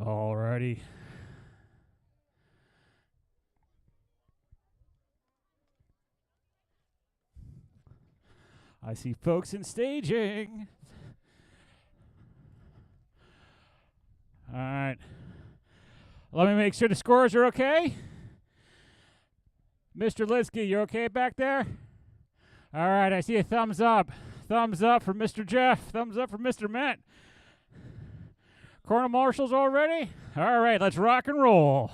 Alrighty. I see folks in staging. All right. Let me make sure the scores are okay. Mr. Linsky, you okay back there? All right, I see a thumbs up. Thumbs up for Mr. Jeff. Thumbs up for Mr. Matt. Corner marshals all ready? All right, let's rock and roll.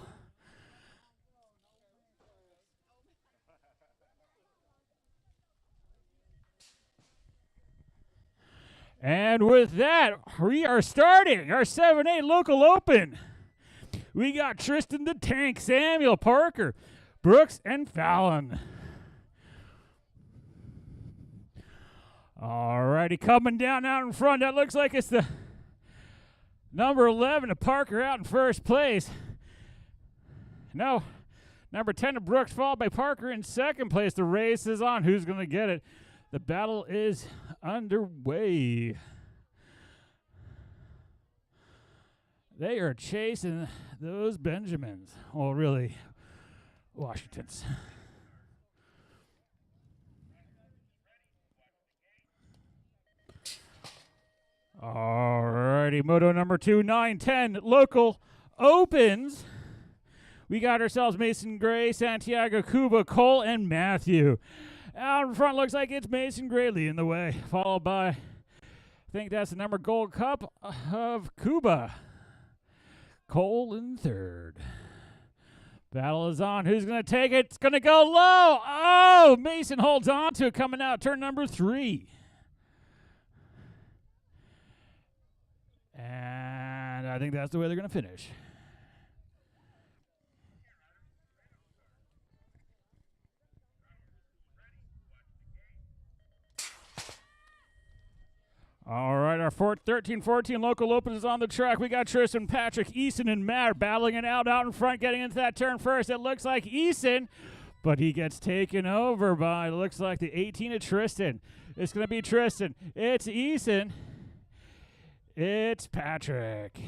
And with that, we are starting our 7-8 local open. We got Tristan the Tank, Samuel Parker, Brooks, and Fallon. Alrighty, coming down out in front. That looks like it's the number 11 of Parker out in first place. No, number 10 of Brooks, followed by Parker in second place. The race is on. Who's going to get it? The battle is underway. They are chasing those Benjamins. Well, really, Washingtons. Alrighty, moto number 2, 9-10 local opens. We got ourselves Mason Gray, Santiago Cuba, Cole, and Matthew. Out in front looks like it's Mason Gray leading the way, followed by, I think that's the number Gold Cup of Cuba. Cole in third. Battle is on. Who's going to take it? It's going to go low. Oh, Mason holds on to it coming out turn number 3. And I think that's the way they're going to finish. All right, our 13-14 local open is on the track. We got Tristan, Patrick, Eason, and Matt battling it out in front, getting into that turn first. It looks like Eason, but he gets taken over by, looks like the 18 of Tristan. It's going to be Tristan. It's Eason. It's Patrick.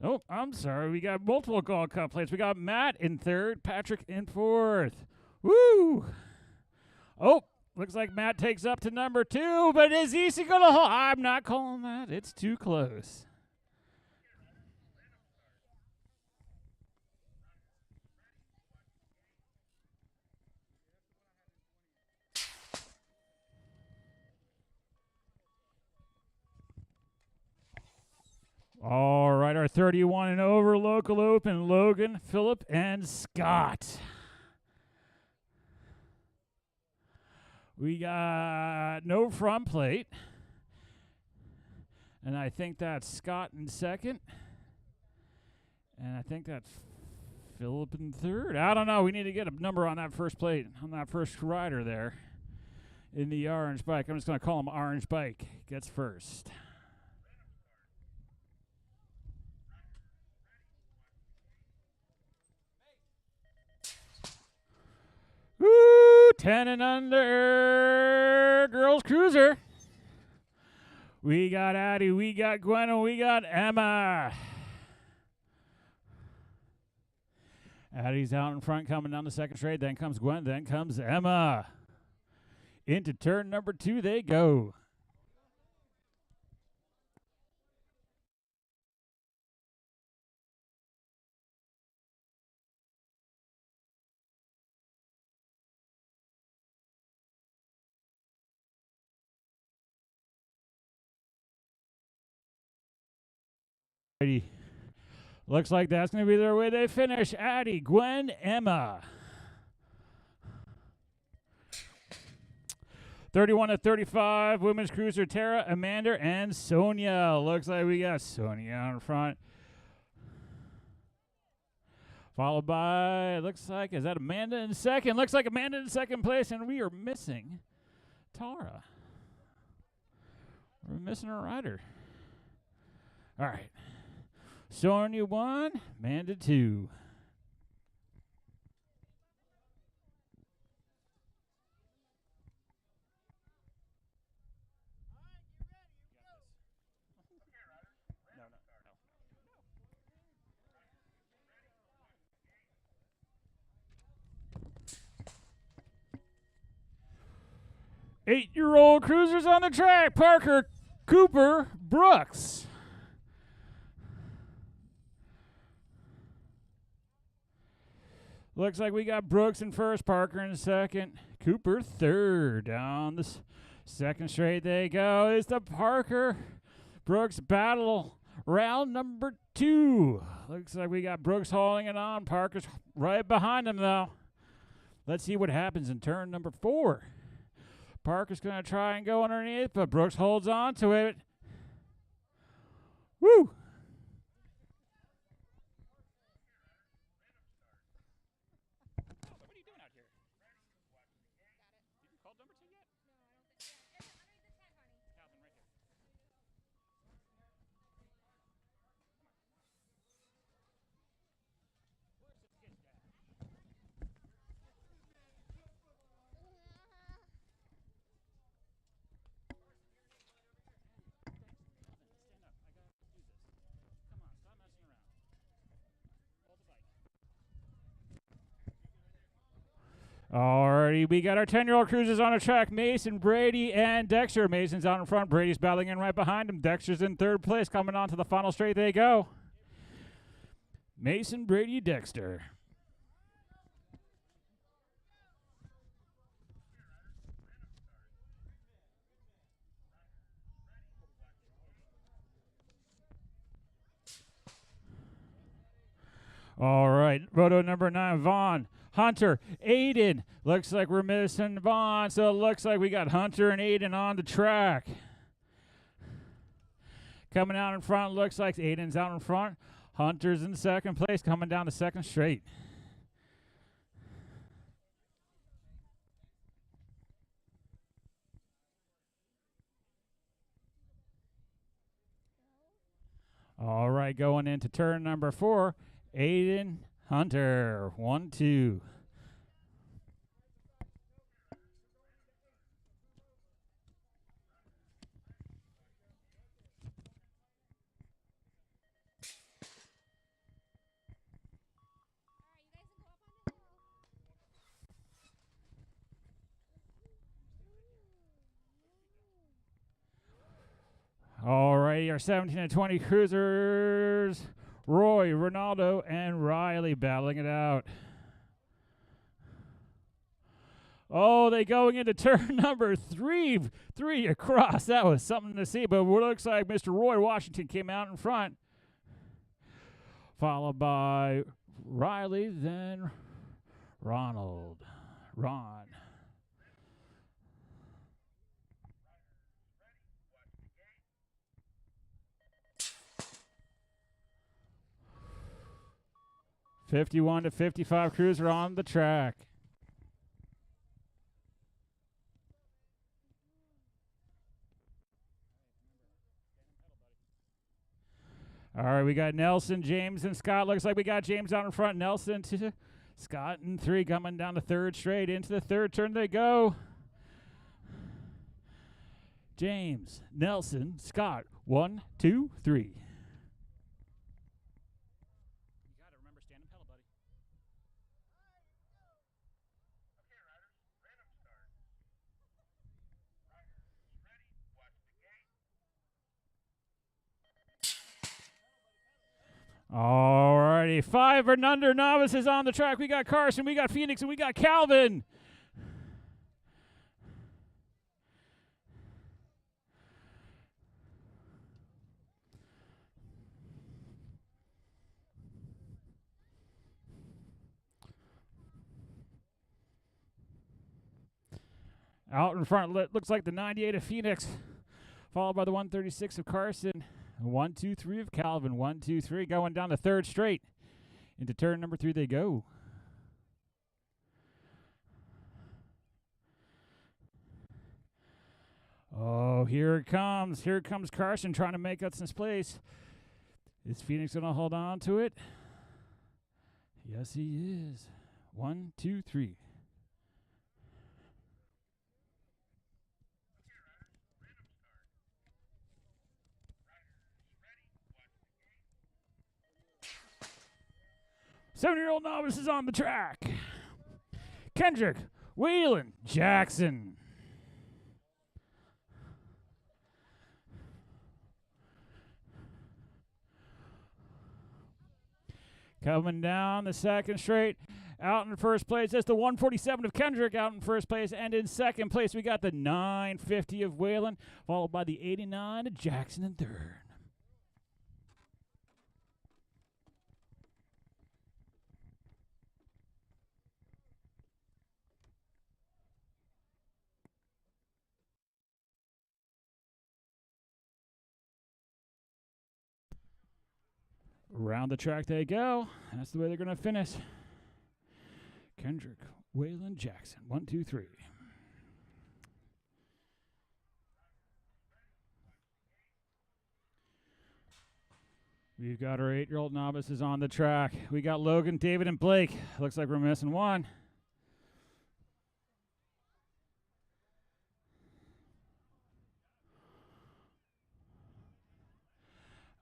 Oh, I'm sorry. We got multiple Gold Cup plates. We got Matt in third, Patrick in fourth. Woo! Oh, looks like Matt takes up to number 2, but is Easy going to hold? I'm not calling that. It's too close. All right, our 31 and over local open, Logan, Phillip, and Scott. We got no front plate. And I think that's Scott in second. And I think that's Phillip in third. I don't know. We need to get a number on that first plate, on that first rider there in the orange bike. I'm just going to call him Orange Bike. Gets first. Woo! 10 and under girls cruiser. We got Addie, we got Gwen, and we got Emma. Addie's out in front coming down the second straight. Then comes Gwen, then comes Emma. Into turn number 2 they go. Looks like that's going to be their way they finish. Addie, Gwen, Emma. 31 to 35, women's cruiser, Tara, Amanda, and Sonia. Looks like we got Sonia out in front. Followed by, looks like, is that Amanda in second? Looks like Amanda in second place, and we are missing Tara. We're missing a rider. All right. Sonia 1, Amanda 2. 8-year-old cruisers on the track. Parker, Cooper, Brooks. Looks like we got Brooks in first, Parker in second, Cooper third. Down the second straight they go. It's the Parker Brooks battle, round number 2. Looks like we got Brooks holding it on. Parker's right behind him, though. Let's see what happens in turn number 4. Parker's going to try and go underneath, but Brooks holds on to it. Woo! Alrighty, we got our 10-year-old cruisers on the track. Mason, Brady, and Dexter. Mason's out in front. Brady's battling in right behind him. Dexter's in third place. Coming on to the final straight they go. Mason, Brady, Dexter. All right, photo number 9, Vaughn, Hunter, Aiden. Looks like we're missing Vaughn, so it looks like we got Hunter and Aiden on the track. Coming out in front, looks like Aiden's out in front. Hunter's in second place, coming down the second straight. All right, going into turn number 4, Aiden, Hunter, 1, 2. All right, our 17 and 20 cruisers, Roy, Ronaldo, and Riley battling it out. Oh, they going into turn number 3 across. That was something to see, but it looks like Mr. Roy Washington came out in front, followed by Riley, then Ron. 51 to 55 cruiser on the track. All right, we got Nelson, James, and Scott. Looks like we got James out in front. Nelson to Scott in 3, coming down the third straight. Into the third turn they go. James, Nelson, Scott. 1, 2, 3. Alrighty, 5 and under novices on the track. We got Carson, we got Phoenix, and we got Calvin. Out in front, looks like the 98 of Phoenix, followed by the 136 of Carson. 1, 2, 3 of Calvin. 1, 2, 3. Going down the third straight. Into turn number 3 they go. Oh, here it comes. Here comes Carson trying to make up some space. Is Phoenix going to hold on to it? Yes, he is. 1, 2, 3. Seven-year-old novice is on the track. Kendrick, Whelan, Jackson. Coming down the second straight. Out in first place, that's the 147 of Kendrick out in first place. And in second place, we got the 950 of Whalen, followed by the 89 of Jackson in third. Around the track they go. That's the way they're going to finish. Kendrick, Whalen, Jackson. 1, 2, 3. We've got our 8-year-old novices on the track. We got Logan, David, and Blake. Looks like we're missing one.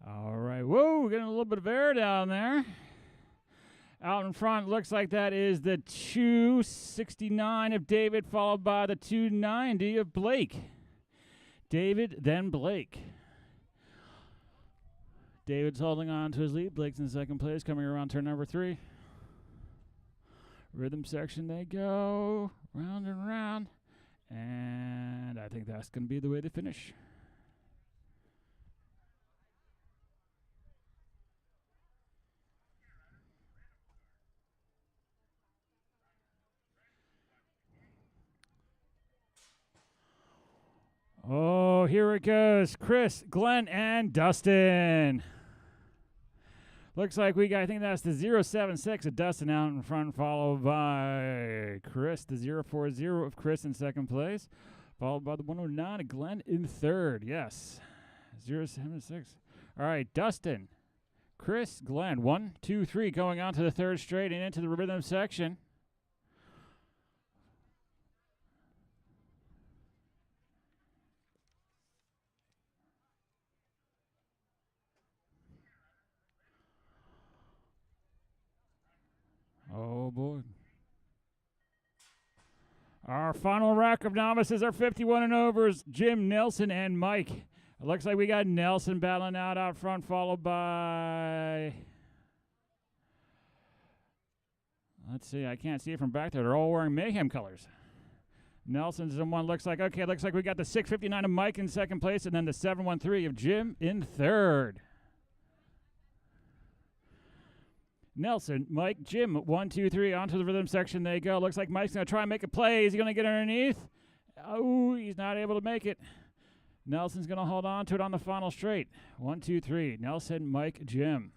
All right. Whoa, getting a little bit of air down there. Out in front, looks like that is the 269 of David, followed by the 290 of Blake. David, then Blake. David's holding on to his lead. Blake's in second place, coming around turn number 3. Rhythm section they go, round and round. And I think that's going to be the way they finish. Oh, here it goes. Chris, Glenn, and Dustin. Looks like we got, I think that's the 076 of Dustin out in front, followed by Chris, the 040 of Chris in second place, followed by the 109 of Glenn in third. Yes, 076. All right, Dustin, Chris, Glenn, 1, 2, 3, going on to the third straight and into the rhythm section. Oh, boy. Our final rack of novices are 51 and overs, Jim, Nelson, and Mike. It looks like we got Nelson battling out front, followed by... Let's see, I can't see it from back there. They're all wearing Mayhem colors. Nelson's the one, looks like we got the 659 of Mike in second place, and then the 713 of Jim in third. Nelson, Mike, Jim, 1, 2, 3, onto the rhythm section they go. Looks like Mike's going to try and make a play. Is he going to get underneath? Oh, he's not able to make it. Nelson's going to hold on to it on the final straight. 1, 2, 3. Nelson, Mike, Jim.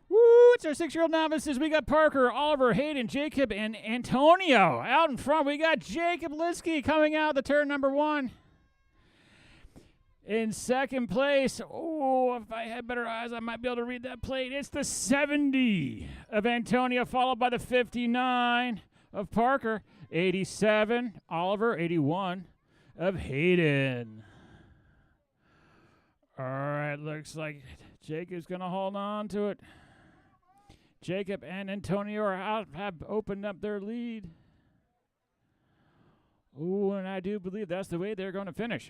Woo, it's our 6-year-old novices. We got Parker, Oliver, Hayden, Jacob, and Antonio. Out in front, we got Jacob Liskey coming out the turn number 1. In second place, oh, if I had better eyes, I might be able to read that plate. It's the 70 of Antonio, followed by the 59 of Parker, 87, Oliver, 81 of Hayden. All right, looks like Jacob's going to hold on to it. Jacob and Antonio are out, have opened up their lead. Ooh, and I do believe that's the way they're going to finish.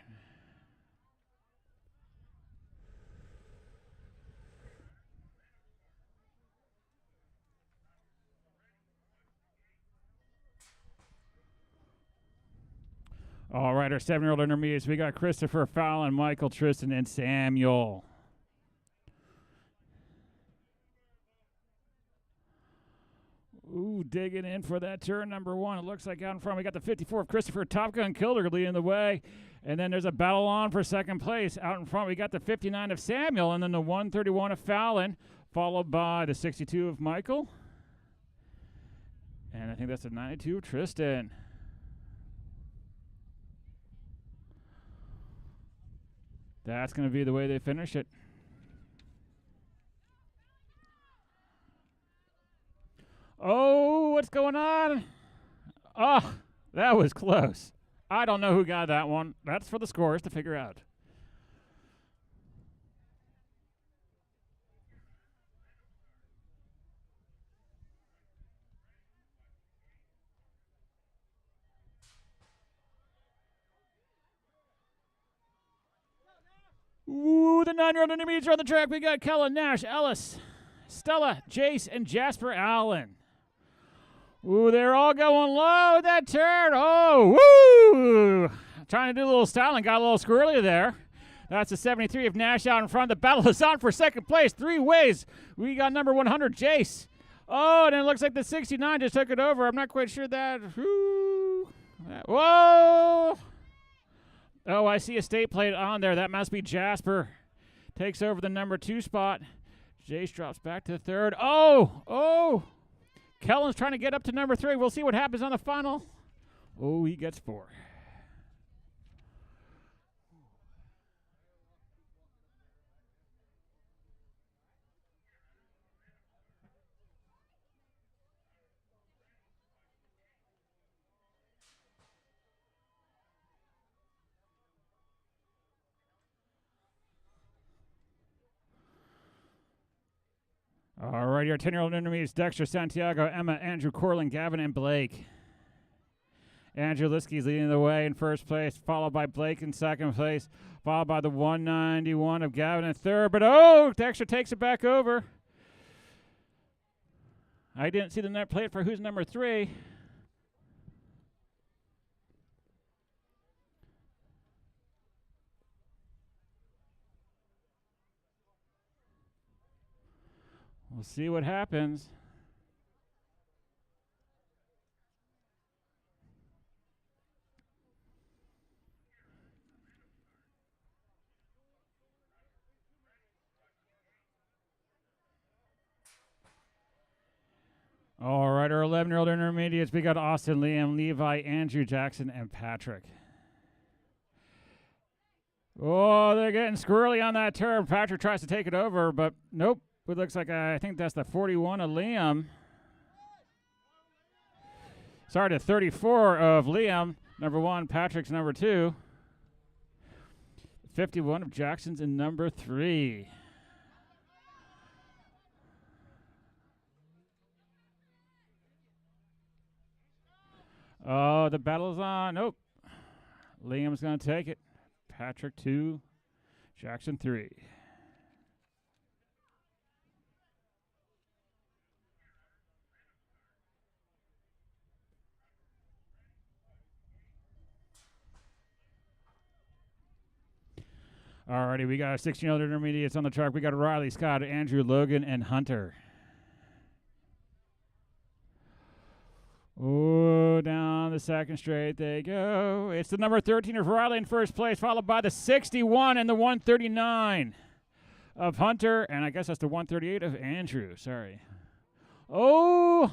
All right, our 7-year-old intermediates, we got Christopher, Fallon, Michael, Tristan, and Samuel. Ooh, digging in for that turn number 1. It looks like out in front we got the 54 of Christopher, Top Gun Kilder leading the way. And then there's a battle on for second place. Out in front we got the 59 of Samuel and then the 131 of Fallon, followed by the 62 of Michael. And I think that's the 92 of Tristan. That's going to be the way they finish it. Oh, what's going on? Oh, that was close. I don't know who got that one. That's for the scores to figure out. Ooh, the 9-year-old intermediates are on the track. We got Kellen, Nash, Ellis, Stella, Jace, and Jasper Allen. Ooh, they're all going low with that turn. Oh, woo! Trying to do a little styling. Got a little squirrely there. That's a 73 of Nash out in front. The battle is on for second place. 3 ways. We got number 100, Jace. Oh, and it looks like the 69 just took it over. I'm not quite sure that. Whoa! Oh, I see a state plate on there. That must be Jasper. Takes over the number 2 spot. Jace drops back to 3rd. Oh! Kellen's trying to get up to number 3. We'll see what happens on the final. Oh, he gets 4. All right, your 10-year-old intermediates, Dexter, Santiago, Emma, Andrew, Corlin, Gavin, and Blake. Andrew Liskey's leading the way in first place, followed by Blake in second place, followed by the 191 of Gavin in third. But, Dexter takes it back over. I didn't see the net plate for who's number 3. We'll see what happens. All right, our 11-year-old intermediates, we got Austin, Liam, Levi, Andrew, Jackson, and Patrick. Oh, they're getting squirrely on that turn. Patrick tries to take it over, but nope. It looks like I think that's the 41 of Liam. Sorry, the 34 of Liam. Number 1, Patrick's number 2. 51 of Jackson's in number 3. Oh, the battle's on. Nope. Liam's going to take it. Patrick 2, Jackson 3. Alrighty, we got 16-year-old intermediates on the track. We got Riley, Scott, Andrew, Logan, and Hunter. Oh, down the second straight they go. It's the number 13 of Riley in first place, followed by the 61 and the 139 of Hunter. And I guess that's the 138 of Andrew. Sorry. Oh!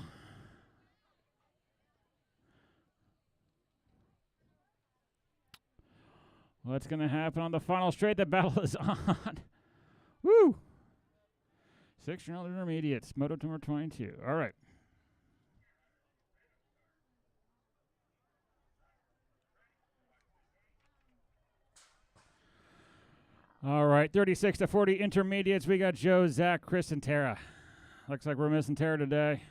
What's going to happen on the final straight? The battle is on. Woo! 16-year-old intermediates, moto number 22. All right. All right, 36 to 40 intermediates. We got Joe, Zach, Chris, and Tara. Looks like we're missing Tara today.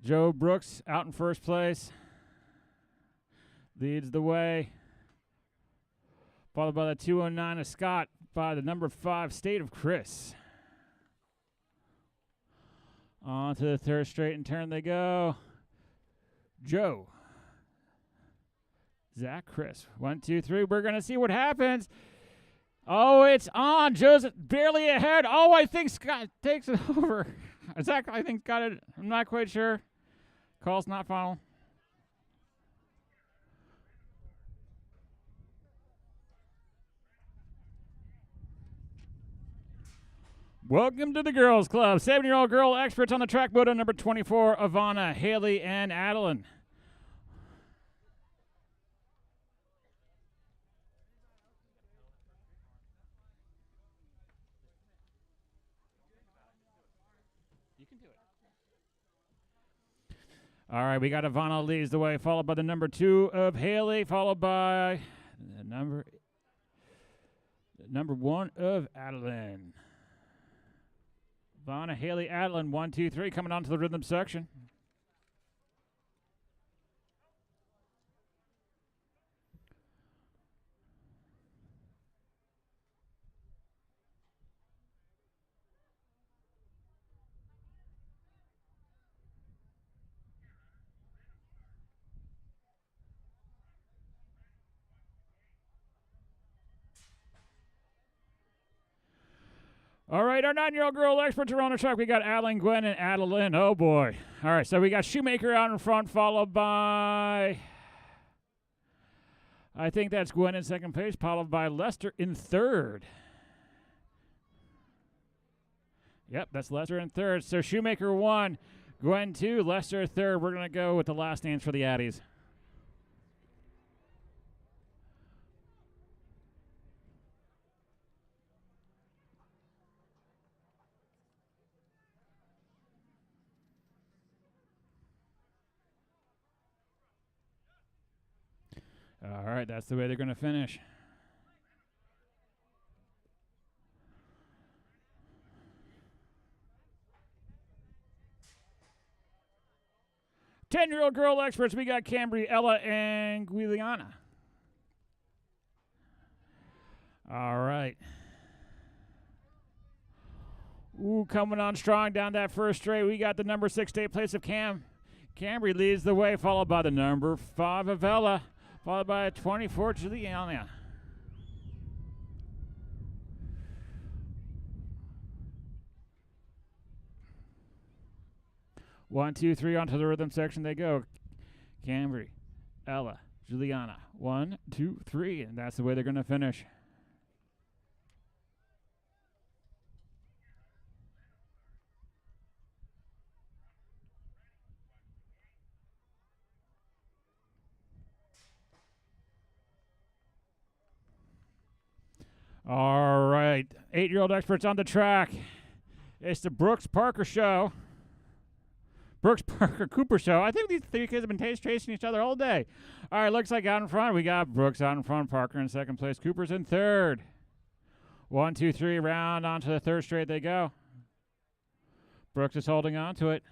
Joe Brooks out in first place. Leads the way. Followed by the 209 of Scott, by the number 5 State of Chris. On to the third straight and turn they go. Joe. Zach, Chris. 1, 2, 3. We're going to see what happens. Oh, it's on. Joe's barely ahead. Oh, I think Scott takes it over. Zach, I think, got it. I'm not quite sure. Call's not final. Welcome to the Girls Club. 7-year-old girl experts on the track moto number 24, Ivana, Haley, and Adeline. You can do it. All right, we got Ivana leads the way, followed by the number 2 of Haley, followed by the number 1 of Adeline. Ivana, Haley, Adeline, 1, 2, 3, coming on to the rhythm section. All right, our 9-year-old girl experts are on the track. We got Adeline, Gwen, and Adeline. Oh, boy. All right, so we got Shoemaker out in front, followed by... I think that's Gwen in second place, followed by Lester in third. Yep, that's Lester in third. So Shoemaker 1, Gwen 2, Lester third. We're going to go with the last names for the Addies. All right, that's the way they're going to finish. Ten-year-old girl experts, we got Cambry, Ella, and Guiliana. All right. Ooh, coming on strong down that first straight. We got the number 6 state place of Cambry leads the way, followed by the number 5 of Ella, followed by 24 Juliana. One, two, three, onto the rhythm section they go. Cambry, Ella, Juliana. 1, 2, 3, and that's the way they're going to finish. All right, 8-year-old experts on the track. It's the Brooks Parker show. Brooks Parker Cooper show. I think these three kids have been chasing each other all day. All right, looks like out in front we got Brooks out in front, Parker in second place, Cooper's in third. 1, 2, 3, round onto the third straight they go. Brooks is holding on to it.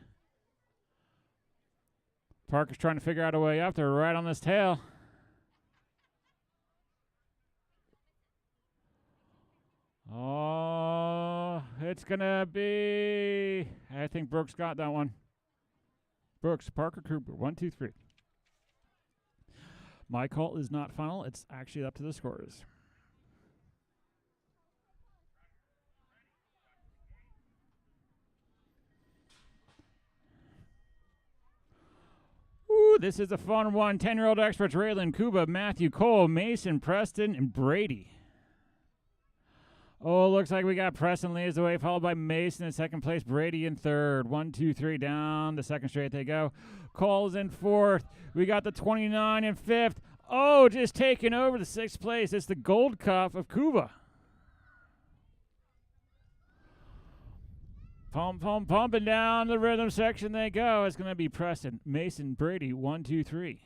Parker's trying to figure out a way up. They're right on this tail. Oh, it's going to be... I think Brooks got that one. Brooks, Parker, Cooper, 1, 2, 3. My call is not final. It's actually up to the scorers. Ooh, this is a fun one. 10-year-old experts, Raylan, Kuba, Matthew, Cole, Mason, Preston, and Brady. Oh, looks like we got Preston leads the way, followed by Mason in second place, Brady in third. 1, 2, 3, down the second straight they go. Cole's in fourth. We got the 29 in fifth. Oh, just taking over the sixth place. It's the Gold Cup of Cuba. Pumping down the rhythm section they go. It's going to be Preston, Mason, Brady, 1, 2, 3.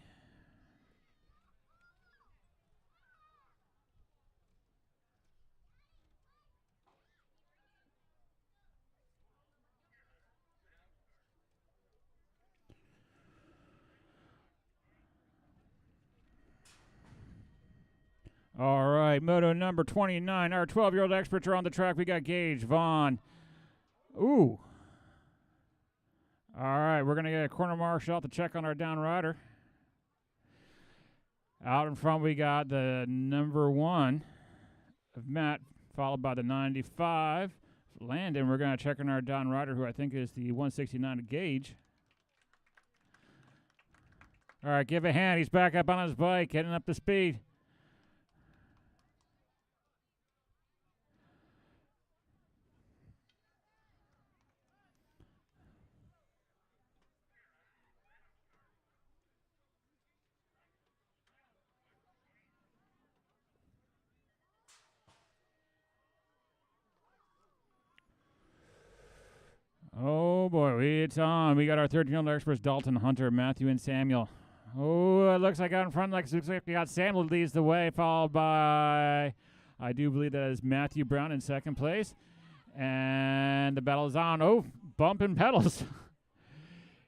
All right, moto number 29. Our 12-year-old experts are on the track. We got Gage, Vaughn. Ooh. All right, we're going to get a corner marshal to check on our down rider. Out in front, we got the number 1 of Matt, followed by the 95, Landon. We're going to check on our down rider, who I think is the 169 of Gage. All right, give a hand. He's back up on his bike, getting up to speed. Oh, boy, it's on. We got our 13-year-old experts, Dalton, Hunter, Matthew, and Samuel. Oh, it looks like out in front, looks like we got Samuel leads the way, followed by, I do believe that is Matthew Brown in second place. And the battle is on. Oh, bumping pedals.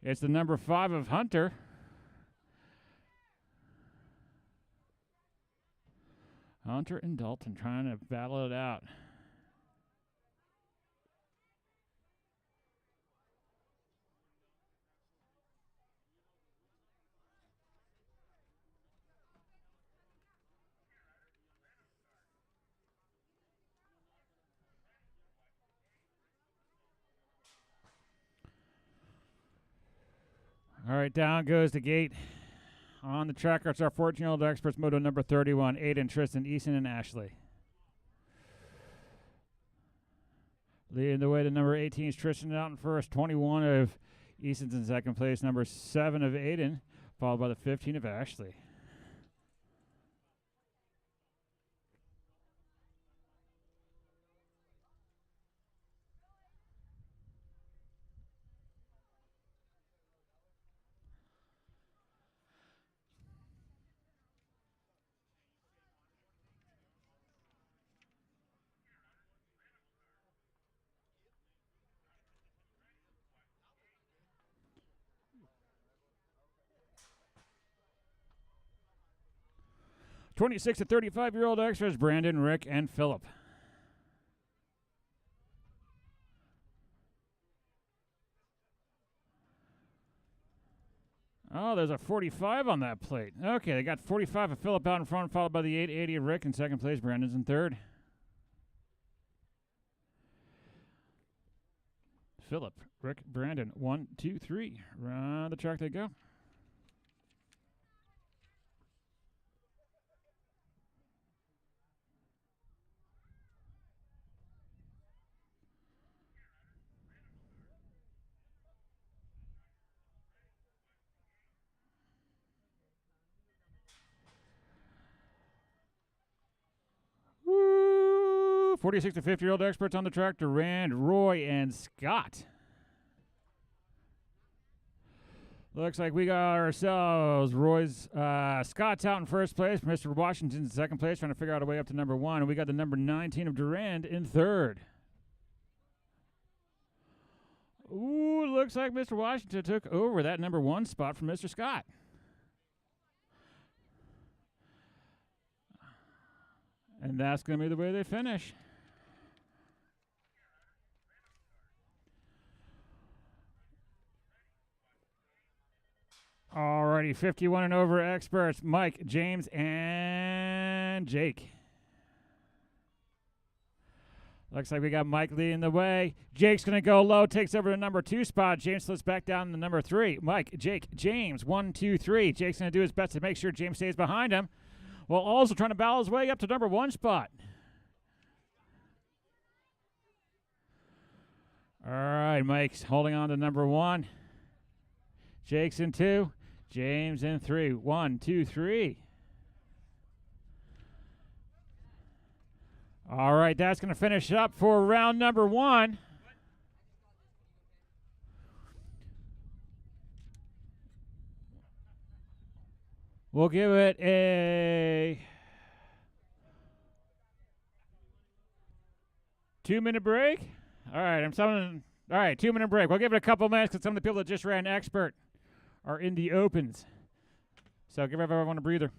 It's the number 5 of Hunter. Hunter and Dalton trying to battle it out. All right, down goes the gate. On the tracker, it's our 14-year-old experts, moto number 31, Aiden, Tristan, Easton, and Ashley. Leading the way to number 18 is Tristan out in first, 21 of Easton's in second place, number 7 of Aiden, followed by the 15 of Ashley. (26 to 35-year-old extras, Brandon, Rick, and Philip. Oh, there's a 45 on that plate. Okay, they got 45 of Philip out in front, followed by the 880 of Rick in second place. Brandon's in third. Philip, Rick, Brandon, 1, 2, 3. Round the track they go. Woo! 46 to 50-year-old experts on the track. Durand, Roy, and Scott. Looks like we got ourselves Scott's out in first place. Mr. Washington's in second place, trying to figure out a way up to number 1. And we got the number 19 of Durand in third. Ooh, looks like Mr. Washington took over that number 1 spot from Mr. Scott. And that's going to be the way they finish. Alrighty, 51 and over experts, Mike, James, and Jake. Looks like we got Mike leading the way. Jake's going to go low, takes over the number 2 spot. James slips back down to number 3. Mike, Jake, James, 1, 2, 3. Jake's going to do his best to make sure James stays behind him, while also trying to battle his way up to number 1 spot. All right, Mike's holding on to number 1. Jake's in 2. James in 3. 1, 2, 3. All right, that's going to finish up for round number 1. We'll give it a 2-minute break. All right, all right, 2-minute break. We'll give it a couple minutes because some of the people that just ran expert are in the opens. So give everyone a breather.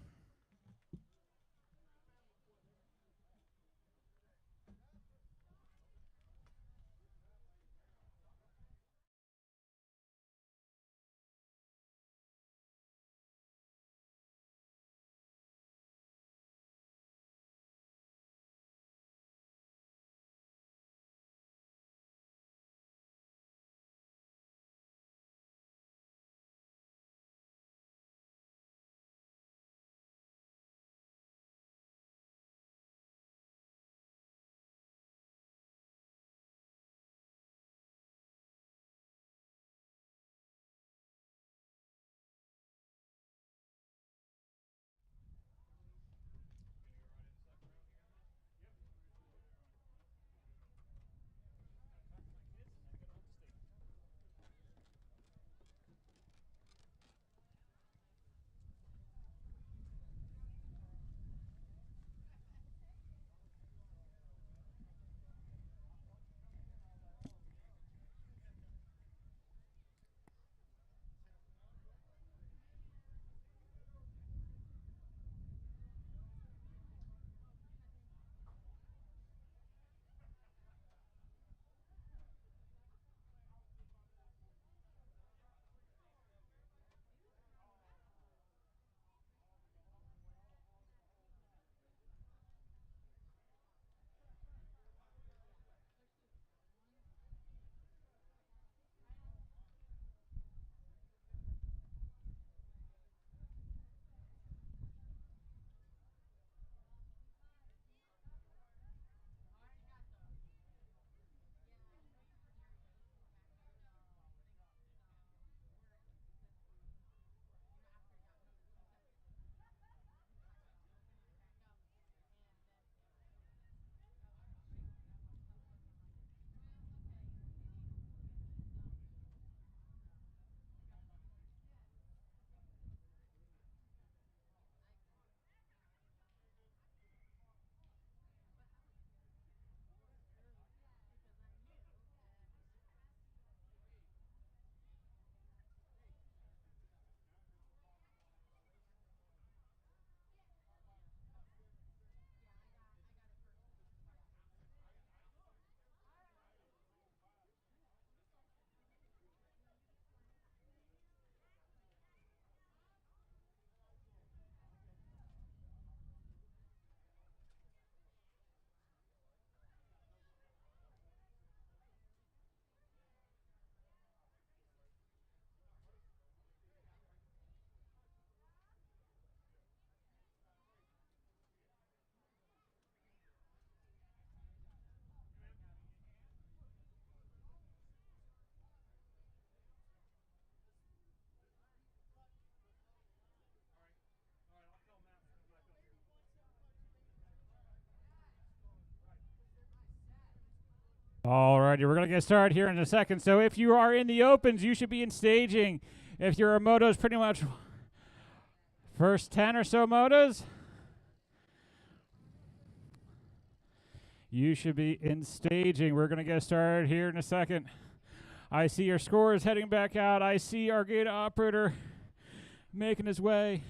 Alrighty, we're going to get started here in a second. So if you are in the opens, you should be in staging. If your motos pretty much first 10 or so motos, you should be in staging. We're going to get started here in a second. I see your scores heading back out. I see our gate operator making his way.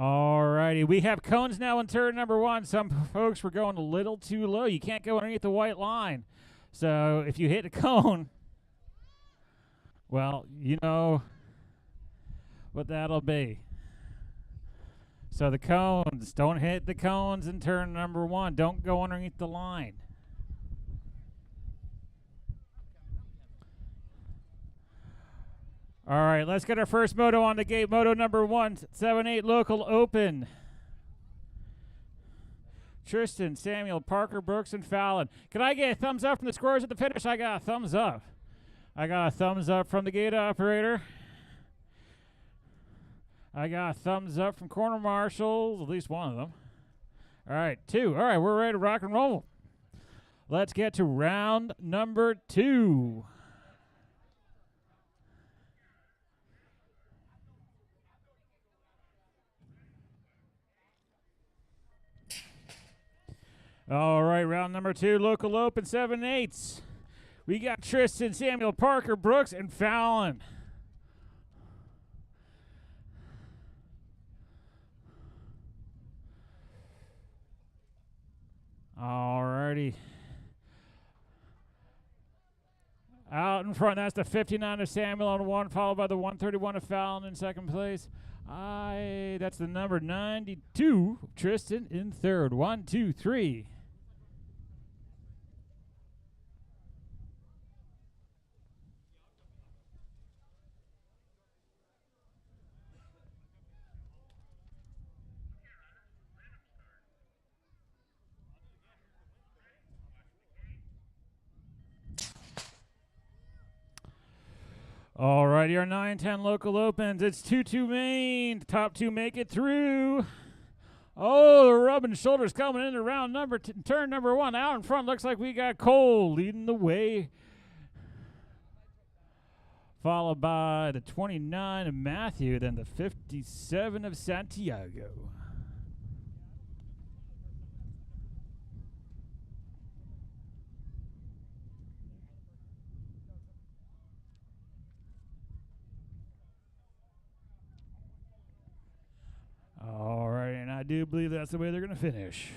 Alrighty, we have cones now in turn number one. Some folks were going a little too low. You can't go underneath the white line. So if you hit a cone, well, you know what that'll be. So the cones, don't hit the cones in turn number one. Don't go underneath the line. All right, let's get our first moto on the gate. Moto number 178 local open. Tristan, Samuel, Parker, Brooks, and Fallon. Can I get a thumbs up from the scorers at the finish? I got a thumbs up. I got a thumbs up from the gate operator. I got a thumbs up from corner marshals, at least one of them. All right, 2. All right, we're ready to rock and roll. Let's get to round number 2. All right, round number 2, local open 7/8. We got Tristan, Samuel, Parker, Brooks, and Fallon. All righty. Out in front, that's the 59 of Samuel on 1, followed by the 131 of Fallon in second place. That's the number 92, Tristan in third. 1, 2, 3. All righty, our 9-10 local opens. It's 2-2 main. Top 2 make it through. Oh, the rubbing shoulders coming into round number turn number 1. Out in front, looks like we got Cole leading the way. Followed by the 29 of Matthew, then the 57 of Santiago. All right, and I do believe that's the way they're going to finish.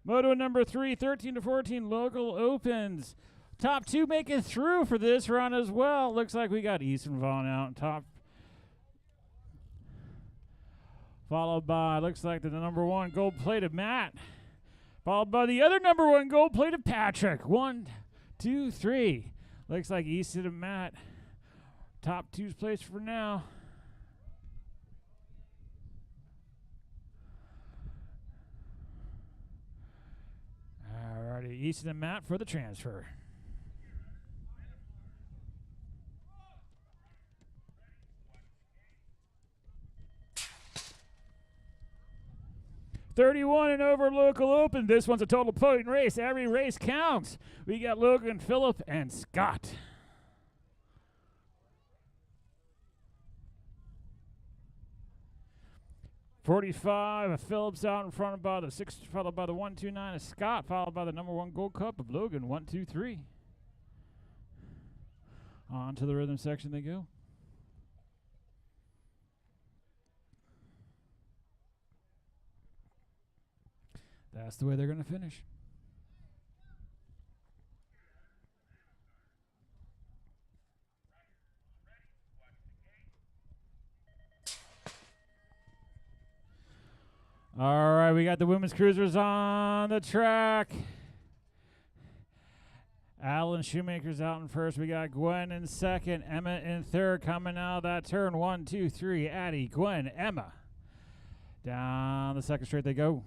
Moto number 3, 13-14 local opens. Top 2 making through for this run as well. Looks like we got Easton Vaughn out on top. Followed by, looks like the number 1 gold-plated Matt. Followed by the other number 1 gold-plated Patrick. 1, 2, 3. Looks like Easton and Matt. Top 2's place for now. Alrighty, Easton and Matt for the transfer. 31 and over local open. This one's a total point race. Every race counts. We got Logan, Phillip, and Scott. .45 Phillips out in front by the 6, followed by the 129 of Scott, followed by the number 1 Gold Cup of Logan. 1, 2, 3. On to the rhythm section they go. That's the way they're going to finish. All right, we got the women's cruisers on the track. Alan Shoemaker's out in first. We got Gwen in second. Emma in third. Coming out of that turn. 1, 2, 3. Addie, Gwen, Emma. Down the second straight they go.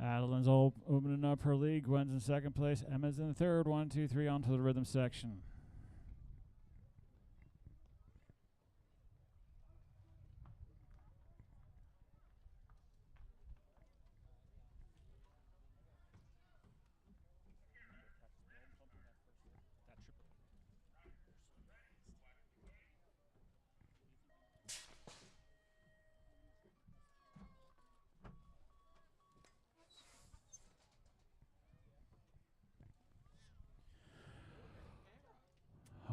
Adeline's opening up her lead. Gwen's in second place. Emma's in third. 1, 2, 3 onto the rhythm section.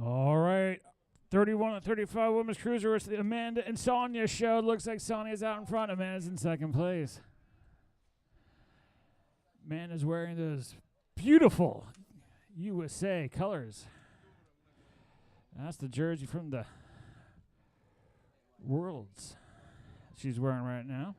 All right. 31 and 35 women's cruiser. It's the Amanda and Sonia show. Looks like Sonia's out in front. Amanda's in second place. Amanda's wearing those beautiful USA colors. That's the jersey from the Worlds she's wearing right now.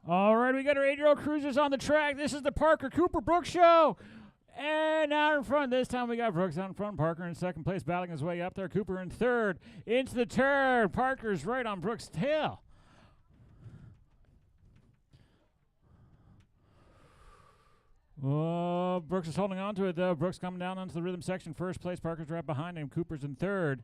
All right, we got our 8-year-old cruisers on the track. This is the Parker Cooper Brooks show. And out in front, this time we got Brooks out in front. Parker in second place, battling his way up there. Cooper in third. Into the turn. Parker's right on Brooks' tail. Oh, Brooks is holding on to it, though. Brooks coming down onto the rhythm section. First place, Parker's right behind him. Cooper's in third.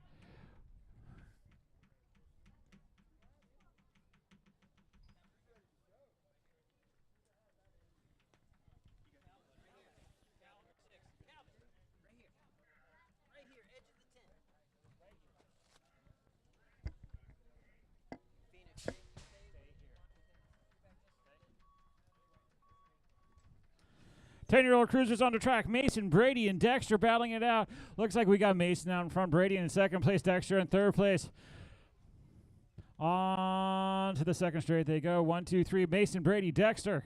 Ten-year-old cruisers on the track. Mason, Brady, and Dexter battling it out. Looks like we got Mason out in front. Brady in second place. Dexter in third place. On to the second straight they go. 1, 2, 3. Mason, Brady, Dexter.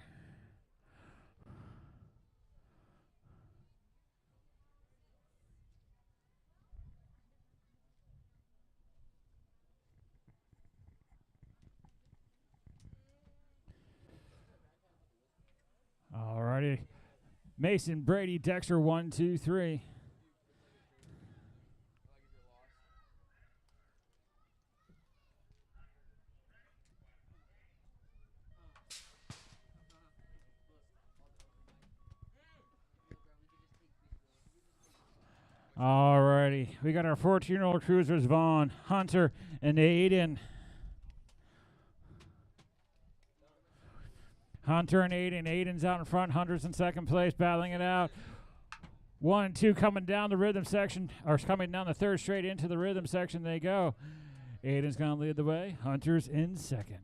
Alrighty. Mason, Brady, Dexter, 1, 2, 3. Alrighty. We got our 14-year-old cruisers, Vaughn, Hunter, and Aiden. Hunter and Aiden. Aiden's out in front. Hunter's in second place, battling it out. 1, 2 coming down the rhythm section, or coming down the third straight into the rhythm section they go. Aiden's going to lead the way. Hunter's in second.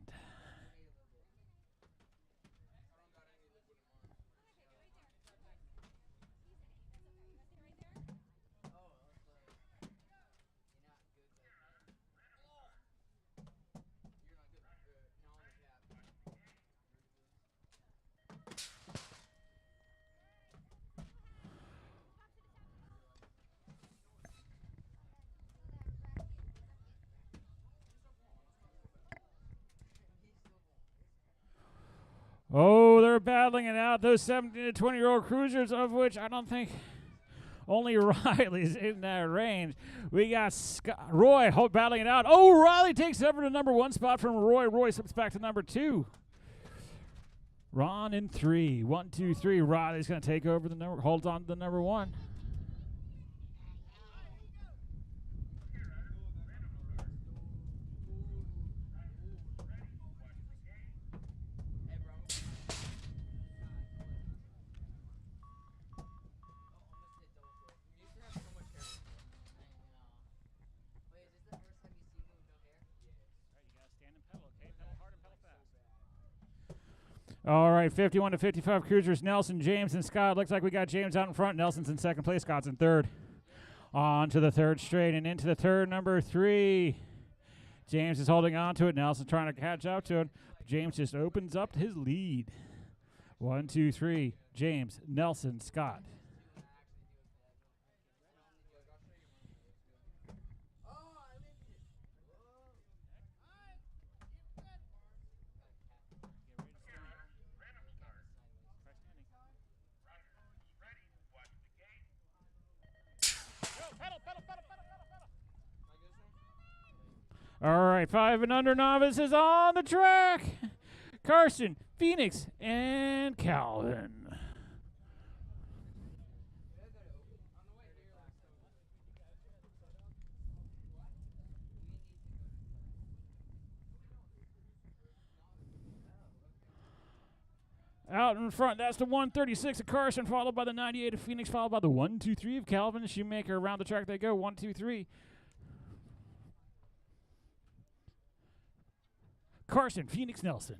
Oh, they're battling it out, those 17 to 20-year-old cruisers, of which I don't think only Riley's in that range. We got Roy battling it out. Oh, Riley takes over the number 1 spot from Roy. Roy slips back to number 2. Ron in 3. 1, 2, 3. Riley's going to take over the number, holds on to the number 1. All right, 51 to 55 cruisers. Nelson, James, and Scott. Looks like we got James out in front. Nelson's in second place. Scott's in third. On to the third straight and into the third, number 3. James is holding on to it. Nelson's trying to catch up to it. James just opens up his lead. 1, 2, 3. James, Nelson, Scott. All right, 5 and under novices on the track. Carson, Phoenix, and Calvin. Out in front, that's the 136 of Carson, followed by the 98 of Phoenix, followed by the 1, 2, 3 of Calvin and Shoemaker. Around the track they go, 1, 2, 3. Carson, Phoenix, Nelson.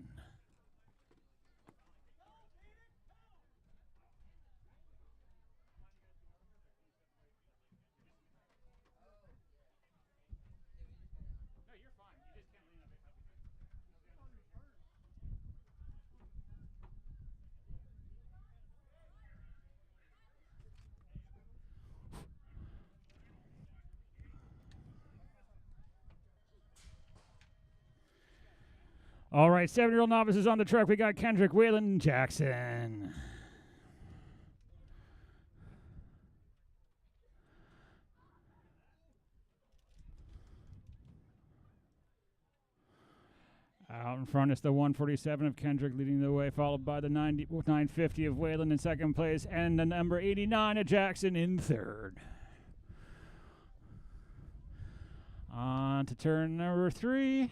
All right, 7-year-old novices on the track. We got Kendrick, Waylon, and Jackson. Out in front is the 147 of Kendrick leading the way, followed by the 950 of Waylon in second place, and the number 89 of Jackson in third. On to turn number 3.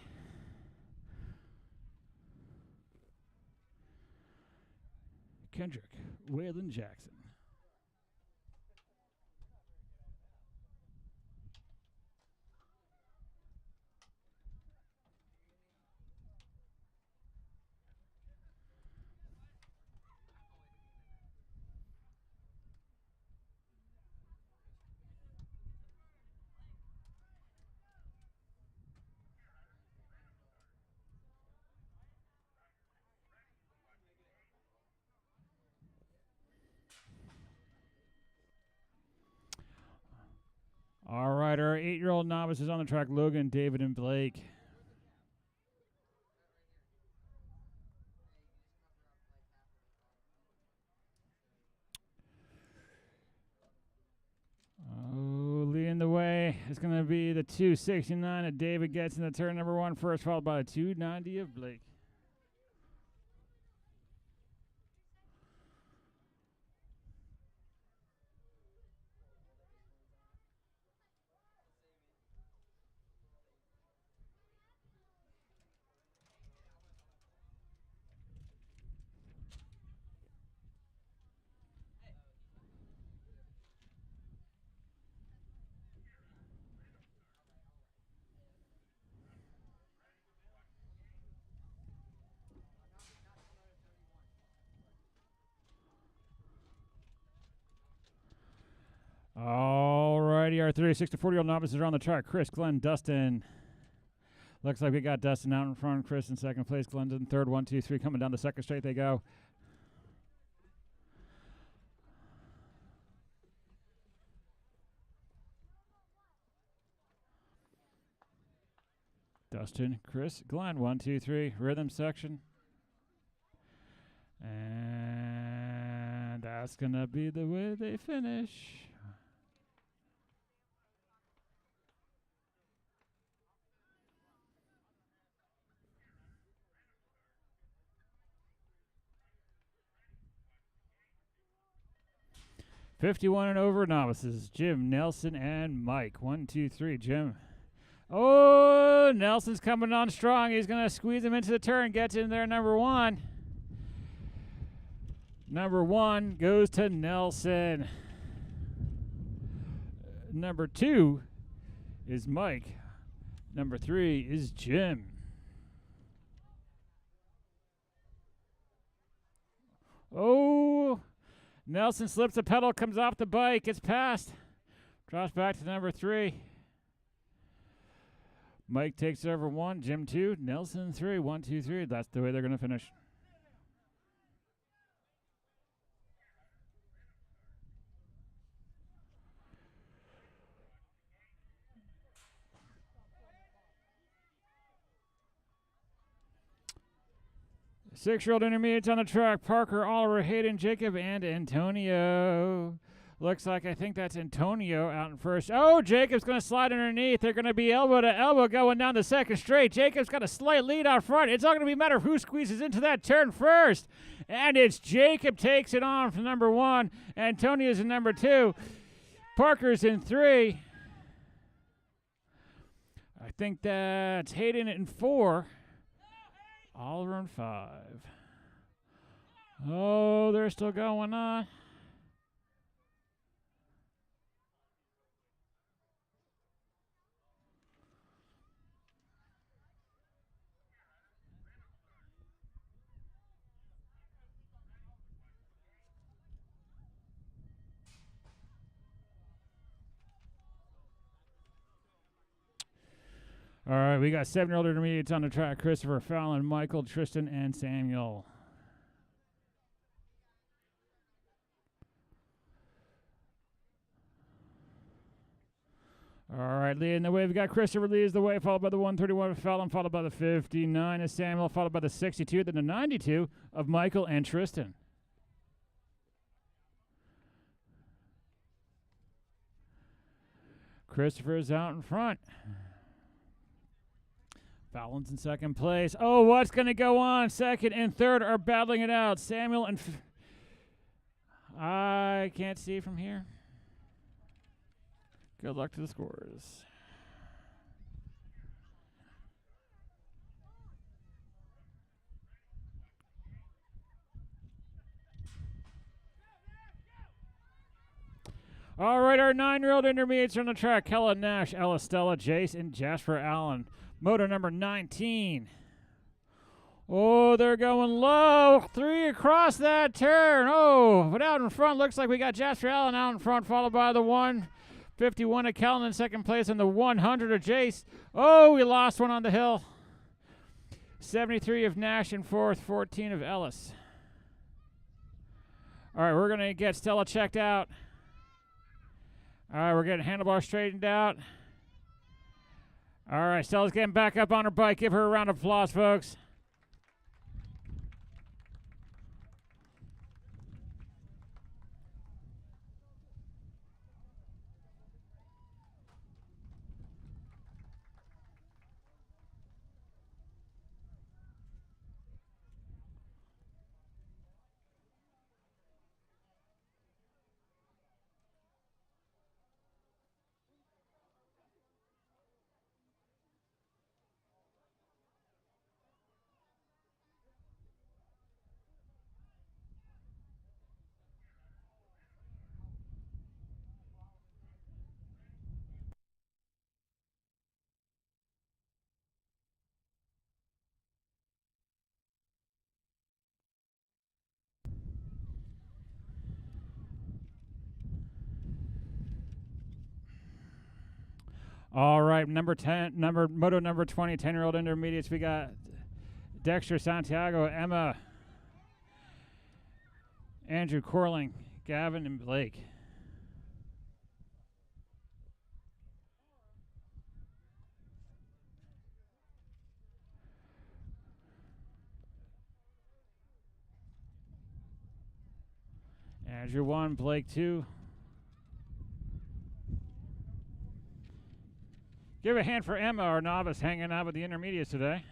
Kendrick, Waylon, Jackson. All right, our 8-year-old novices on the track, Logan, David, and Blake. Oh, leading the way is going to be the 269 that David gets in the turn number 1 first, followed by the 290 of Blake. All righty, our 36 to 40-year-old novices are on the track. Chris, Glenn, Dustin. Looks like we got Dustin out in front. Chris in second place. Glenn's in third. 1, 2, 3. Coming down the second straight they go. Dustin, Chris, Glenn. 1, 2, 3. Rhythm section. And that's going to be the way they finish. '51 and over novices. Jim, Nelson, and Mike. 1, 2, 3. Jim. Oh, Nelson's coming on strong. He's going to squeeze him into the turn. Gets in there, number 1. Number 1 goes to Nelson. Number 2 is Mike. Number 3 is Jim. Oh, Nelson slips a pedal, comes off the bike, gets past, drops back to number 3. Mike takes over 1, Jim 2, Nelson 3. 1, 2, 3. That's the way they're going to finish. Six-year-old intermediates on the track. Parker, Oliver, Hayden, Jacob, and Antonio. Looks like I think that's Antonio out in first. Oh, Jacob's going to slide underneath. They're going to be elbow to elbow going down the second straight. Jacob's got a slight lead out front. It's all going to be a matter of who squeezes into that turn first. And it's Jacob takes it on from number 1. Antonio's in number 2. Parker's in 3. I think that's Hayden in 4. Oliver in 5. Oh, they're still going on. All right, we got 7-year-old intermediates on the track. Christopher, Fallon, Michael, Tristan, and Samuel. All right, leading the way. We've got Christopher leads the way, followed by the 131 of Fallon, followed by the 59 of Samuel, followed by the 62, then the 92 of Michael and Tristan. Christopher's out in front. Fallon's in second place. Oh, what's going to go on? Second and third are battling it out. Samuel and... I can't see from here. Good luck to the scorers. All right, our 9-year-old intermediates are on the track. Helen Nash, Ella Stella, Jace, and Jasper Allen. Moto number 19. Oh, they're going low. 3 across that turn. Oh, but out in front, looks like we got Jasper Allen out in front, followed by the 151 of Kellen in second place, and the 100 of Jace. Oh, we lost one on the hill. 73 of Nash in fourth, 14 of Ellis. All right, we're going to get Stella checked out. All right, we're getting handlebar straightened out. All right, Stella's getting back up on her bike. Give her a round of applause, folks. All right, moto number 20, 10-year-old intermediates. We got Dexter Santiago, Emma, Andrew Corling, Gavin, and Blake. Andrew 1, Blake 2. Give a hand for Emma, our novice, hanging out with the intermediates today.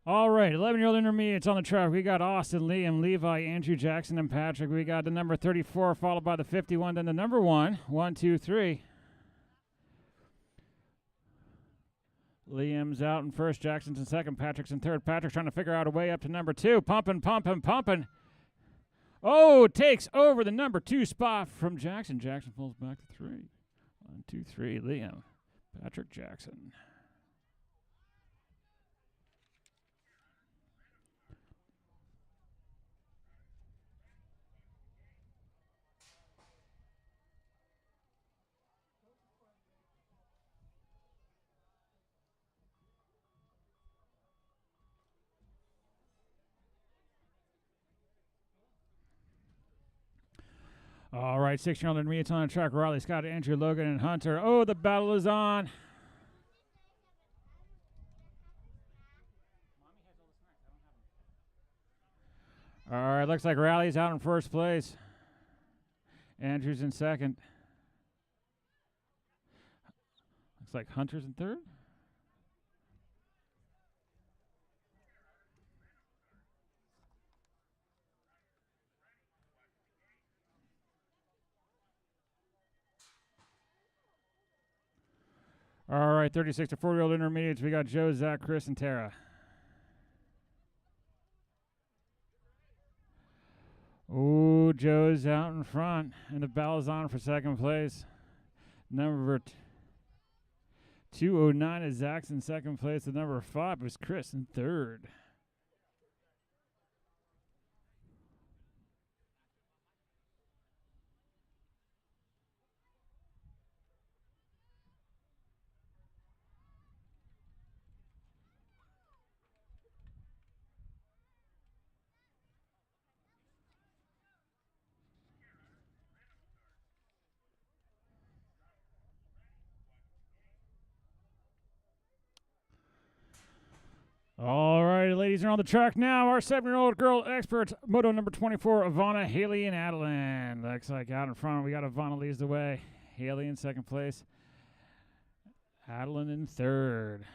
All right, 11-year-old intermediates on the track. We got Austin, Liam, Levi, Andrew, Jackson, and Patrick. We got the number 34, followed by the 51, then the number 1. 1, 2, 3. Liam's out in first, Jackson's in second, Patrick's in third. Patrick's trying to figure out a way up to number 2. Pumping. Oh, takes over the number 2 spot from Jackson. Jackson pulls back to 3. 1, 2, 3. Liam, Patrick, Jackson. All right, 6-year-old intermediates on the track. Riley, Scott, Andrew, Logan, and Hunter. Oh, the battle is on. All right, looks like Riley's out in first place. Andrew's in second. Looks like Hunter's in third. All right, 36 to 40-year-old intermediates. We got Joe, Zach, Chris, and Tara. Oh, Joe's out in front, and the battle's on for second place. Number 209 is Zach's in second place. The number 5 is Chris in third. All right, ladies are on the track now. Our 7-year-old girl experts, moto number 24, Ivana, Haley, and Adeline. Looks like out in front, we got Ivana leads the way. Haley in second place. Adeline in third.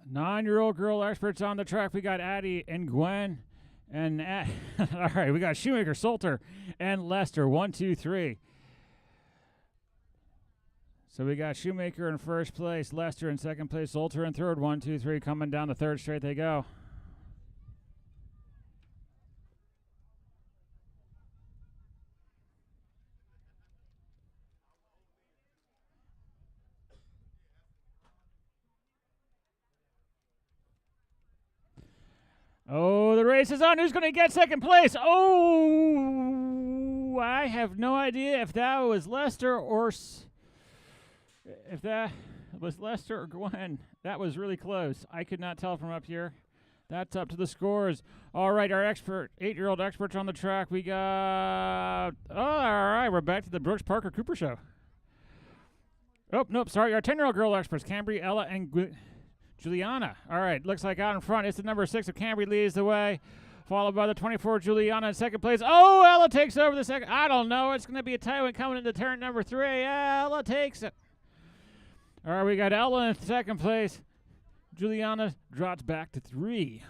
Nine-year-old girl experts on the track. We got Addie and Gwen. And all right, we got Shoemaker, Salter, and Lester. 1, 2, 3. So we got Shoemaker in first place, Lester in second place, Salter in third. 1, 2, 3. Coming down the third straight they go. Oh, the race is on. Who's going to get second place? Oh, I have no idea if that was Lester or if that was Lester or Gwen. That was really close. I could not tell from up here. That's up to the scores. All right, our 8-year-old experts on the track. We got, all right, we're back to the Brooks Parker Cooper show. Oh, nope, sorry. Our 10-year-old girl experts, Cambry, Ella, and Juliana. All right, looks like out in front, it's the number 6 of Cambry leads the way. followed by the 24 Juliana in second place. Oh, Ella takes over the second. I don't know. It's going to be a tight one coming into turn number 3. Ella takes it. All right, we got Ella in second place. Juliana drops back to 3.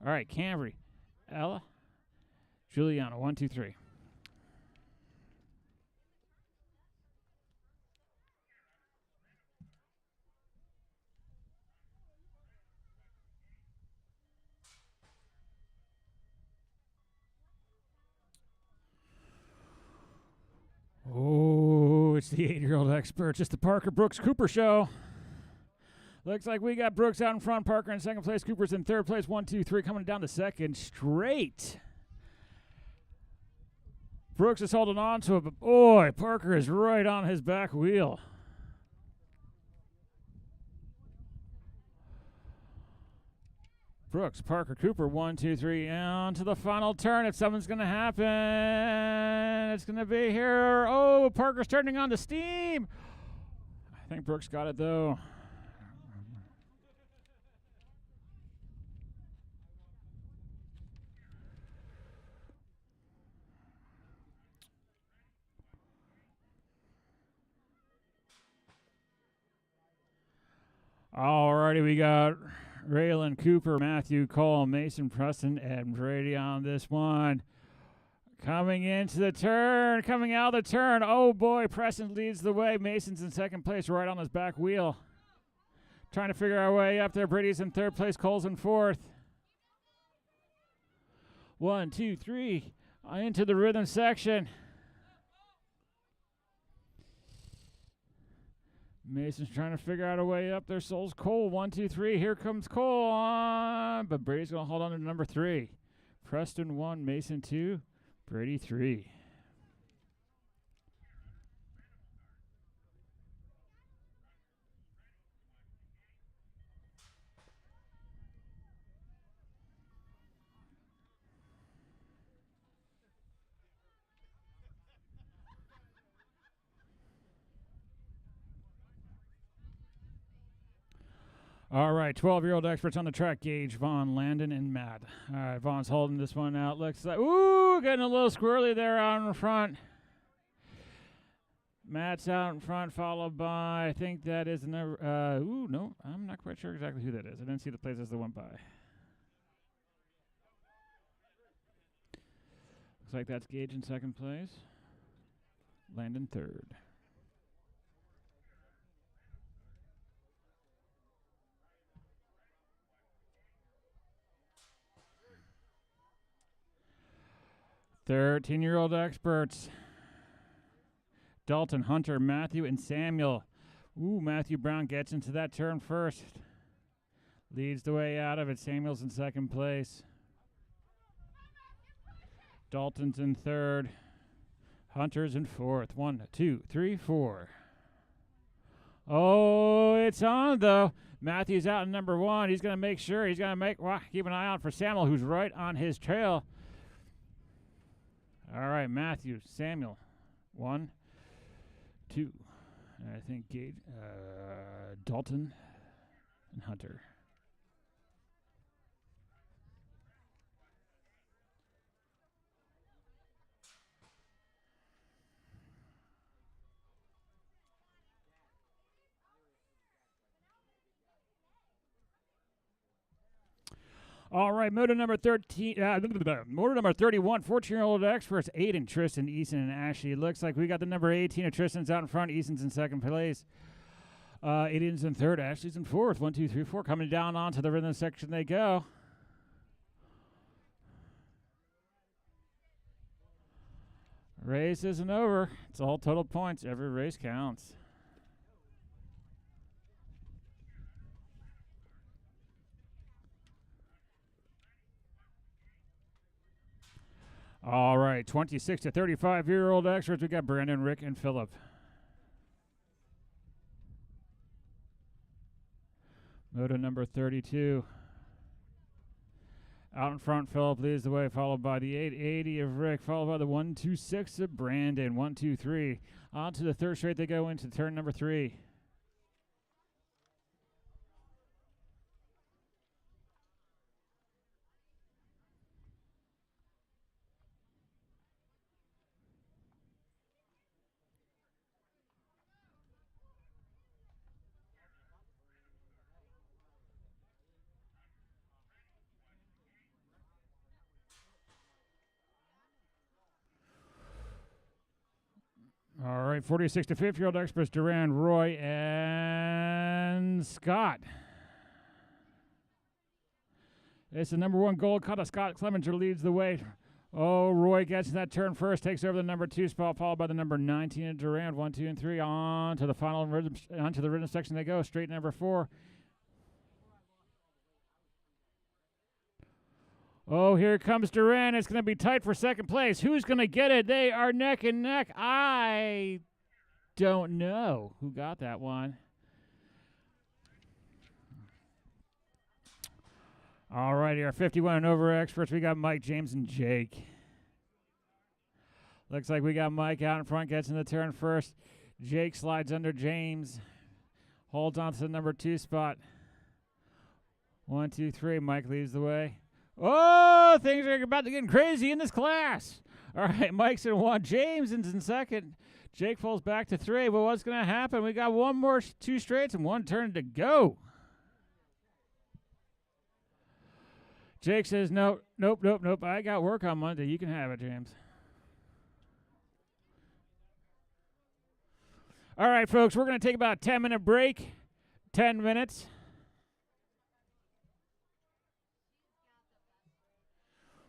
All right, Cambry, Ella, Juliana, 1, 2, 3. Oh, it's the 8-year-old expert. Just the Parker Brooks Cooper show. Looks like we got Brooks out in front, Parker in second place, Cooper's in third place, 1, 2, 3, coming down to second straight. Brooks is holding on to it, but boy, Parker is right on his back wheel. Brooks, Parker, Cooper, 1, 2, 3, on to the final turn. If something's going to happen, it's going to be here. Oh, Parker's turning on the steam. I think Brooks got it, though. Alrighty, we got Raylan, Cooper, Matthew, Cole, Mason, Preston, and Brady on this one. Coming into the turn, coming out of the turn. Oh boy, Preston leads the way. Mason's in second place, right on his back wheel. Trying to figure our way up there. Brady's in third place, Cole's in fourth. 1, 2, 3, into the rhythm section. Mason's trying to figure out a way up there. Soul's Cole, 1, 2, 3. Here comes Cole on, but Brady's going to hold on to number 3. Preston 1, Mason 2, Brady 3. All right, 12-year-old experts on the track, Gage, Vaughn, Landon, and Matt. All right, Vaughn's holding this one out. Looks like, ooh, getting a little squirrely there out in front. Matt's out in front, followed by, I think that is another, no, I'm not quite sure exactly who that is. I didn't see the places that went by. Looks like that's Gage in second place. Landon third. Thirteen-year-old experts. Dalton, Hunter, Matthew, and Samuel. Ooh, Matthew Brown gets into that turn first. Leads the way out of it. Samuel's in second place. Dalton's in third. Hunter's in fourth. 1, 2, 3, 4. Oh, it's on, though. Matthew's out in number 1. He's going to make sure. He's going to keep an eye out for Samuel, who's right on his trail. All right, Matthew, Samuel, 1, 2. I think Gage, Dalton, and Hunter. All right, moto number 13, moto number 31, 14-year-old experts, Aiden, Tristan, Easton, and Ashley. It looks like we got the number 18 of Tristan's out in front. Easton's in second place. Aiden's in third. Ashley's in fourth. 1, 2, 3, 4. Coming down onto the rhythm section they go. Race isn't over. It's all total points. Every race counts. All right, 26 to 35-year-old experts. We got Brandon, Rick, and Philip. Moto number 32. Out in front, Philip leads the way, followed by the 880 of Rick, followed by the 126 of Brandon. 1, 2, 3. On to the third straight they go into turn number 3. right, 46 to 50-year-old experts, Duran, Roy, and Scott. It's the number 1 gold cutter. Scott Clemenger leads the way. Oh, Roy gets that turn first, takes over the number 2 spot, followed by the number 19 Durand. 1, 2, and 3 on to the final rhythm, onto the rhythm section they go. Straight number 4. Oh, here comes Durand. It's going to be tight for second place. Who's going to get it? They are neck and neck. I don't know who got that one. All righty, our 51 and over experts. We got Mike, James, and Jake. Looks like we got Mike out in front, gets in the turn first. Jake slides under James. Holds on to the number 2 spot. 1, 2, 3. Mike leads the way. Oh, things are about to get crazy in this class. All right, Mike's in 1. James is in 2nd. Jake falls back to 3. But what's going to happen? We got one more 2 straights and 1 turn to go. Jake says, nope. I got work on Monday. You can have it, James. All right, folks, we're going to take about a 10-minute break. 10 minutes.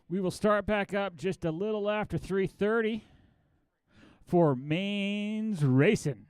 We will start back up just a little after 3:30 for mains racing.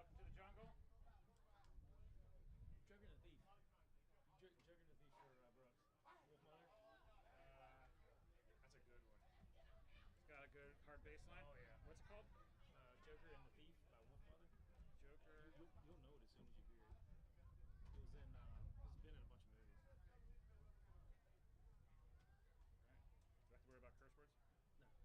Welcome to the jungle. Joker and the Thief. Joker and the Thief for Brooks. Wolf Mother. That's a good one. It's got a good hard bass line. Oh yeah. What's it called? Joker and the Thief by Wolf Mother. Joker. You'll know it as soon as you hear it. It was in. It's been in a bunch of movies. All right. Do I have to worry about curse words? No.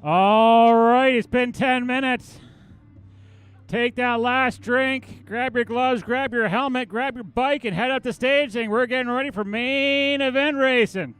Oh. All right, it's been 10 minutes. Take that last drink, grab your gloves, grab your helmet, grab your bike, and head up to staging. We're getting ready for main event racing.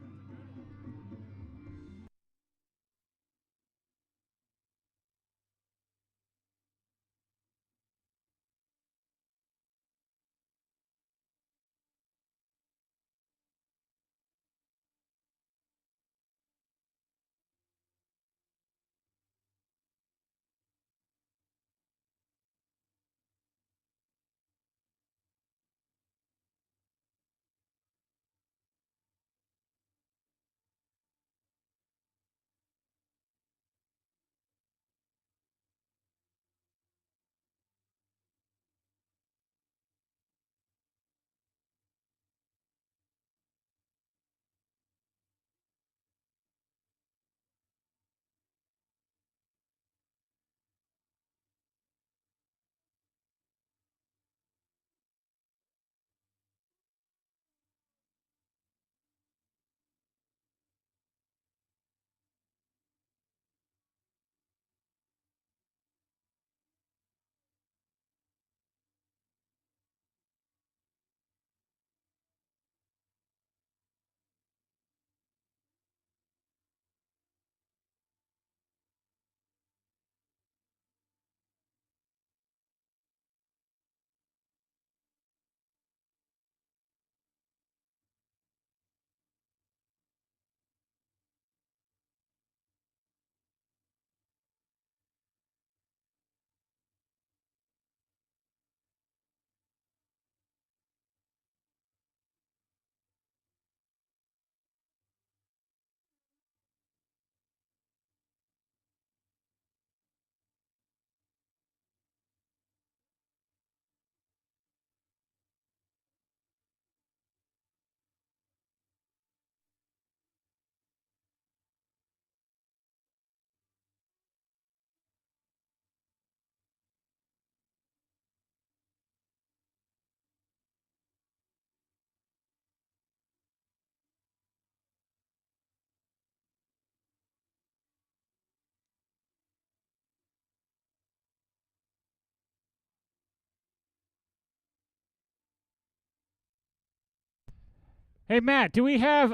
Hey, Matt, do we have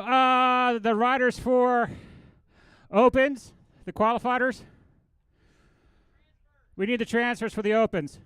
the riders for Opens, the qualifiers? We need the transfers for the Opens.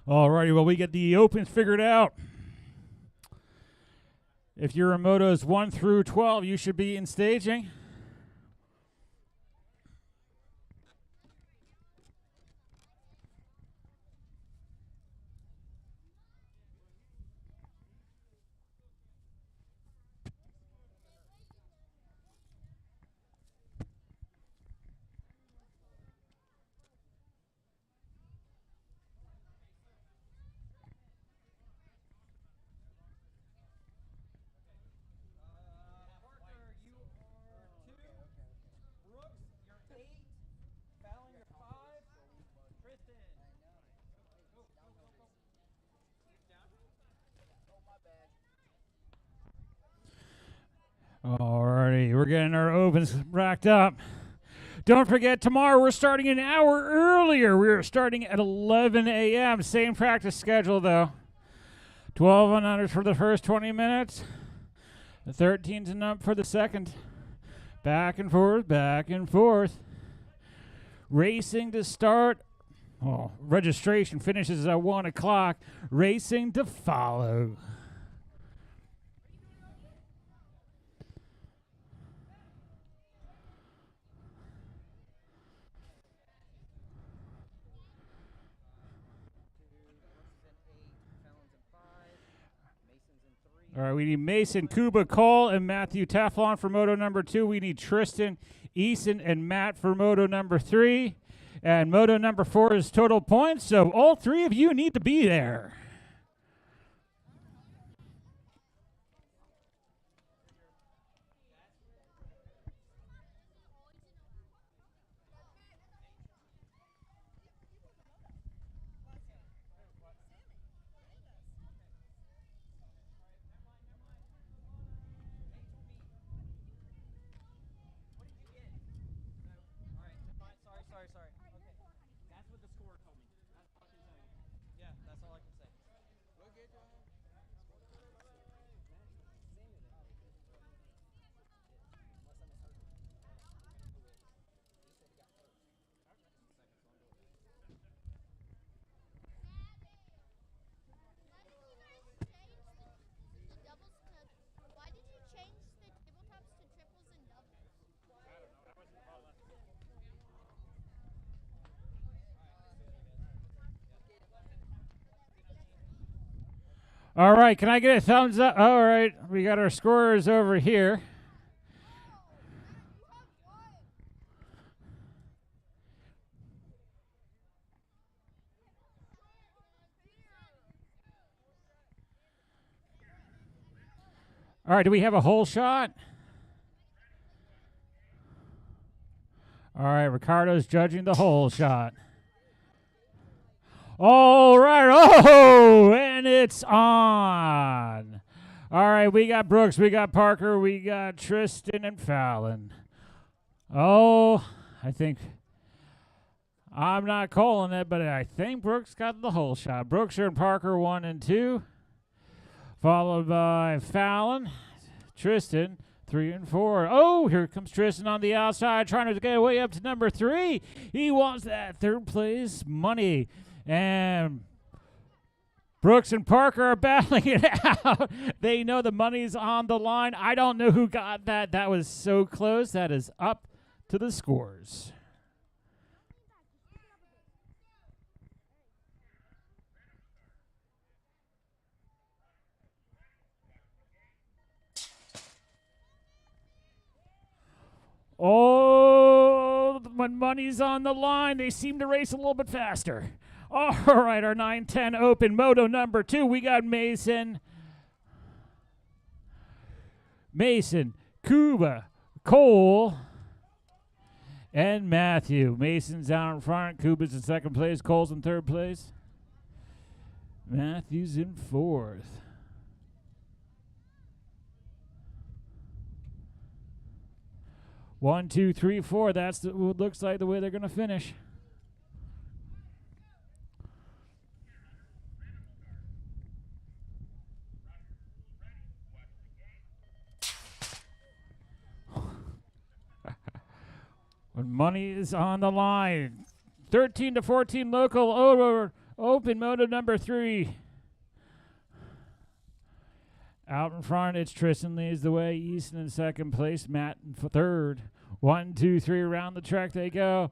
Alrighty, well, we get the Opens figured out. If your motos 1 through 12, you should be in staging. Alrighty, we're getting our opens racked up. Don't forget, tomorrow we're starting an hour earlier. We're starting at 11 a.m. Same practice schedule, though. 12 and under for the first 20 minutes. The 13s and up for the second. Back and forth, back and forth. Racing to start. Oh, registration finishes at 1 o'clock. Racing to follow. All right, we need Mason, Kuba, Cole, and Matthew Teflon for moto number 2. We need Tristan, Eason, and Matt for moto number 3. And moto number 4 is total points, so all 3 of you need to be there. Sorry. Okay. That's what the score told me. That's all I can tell you. Yeah, that's all I can say. We'll get you. Why did you change the tabletops to triples and doubles? All right, can I get a thumbs up? All right, we got our scorers over here. All right, do we have a hole shot? All right, Ricardo's judging the hole shot. All right, oh, and it's on. All right, we got Brooks, we got Parker, we got Tristan and Fallon. Oh, I think, I'm not calling it, but I think Brooks got the hole shot. Brooks and Parker 1 and 2, followed by Fallon, Tristan 3 and 4. Oh, here comes Tristan on the outside, trying to get way up to number 3. He wants that third place money. And Brooks and Parker are battling it out. They know the money's on the line. I don't know who got that. That was so close. That is up to the scores. Oh, when money's on the line, they seem to race a little bit faster. All right, our 9-10 open moto number 2. We got Mason, Kuba, Cole, and Matthew. Mason's out in front. Kuba's in second place. Cole's in third place. Matthew's in fourth. One, two, three, four. That's what looks like the way they're going to finish. When money is on the line. 13 to 14 local over open moto number 3. Out in front, it's Tristan leads the way. Easton in second place. Matt in third. 1, 2, 3 around the track they go.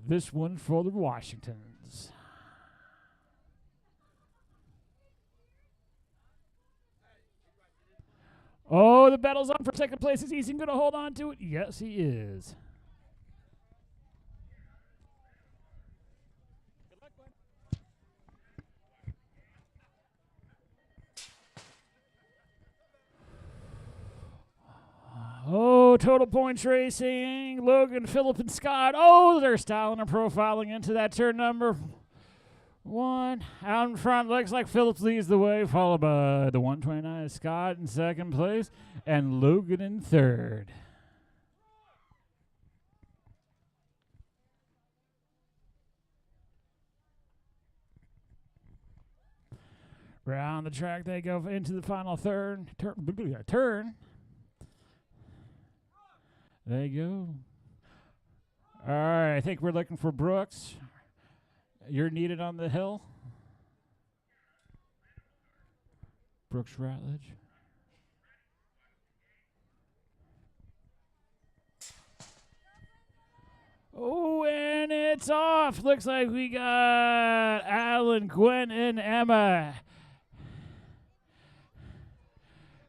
This one for the Washingtons. Oh, the battle's on for second place. Is Easton going to hold on to it? Yes, he is. Good luck, bud. Oh, total points racing. Logan, Phillip, and Scott. Oh, they're styling and profiling into that turn number 1. Out in front, looks like Phillips leads the way, followed by the 129 Scott in second place and Logan in third. Round the track they go into the final turn. There you go. All right, I think we're looking for Brooks. You're needed on the hill. Brooks Ratledge. Oh, and it's off. Looks like we got Alan, Gwen, and Emma.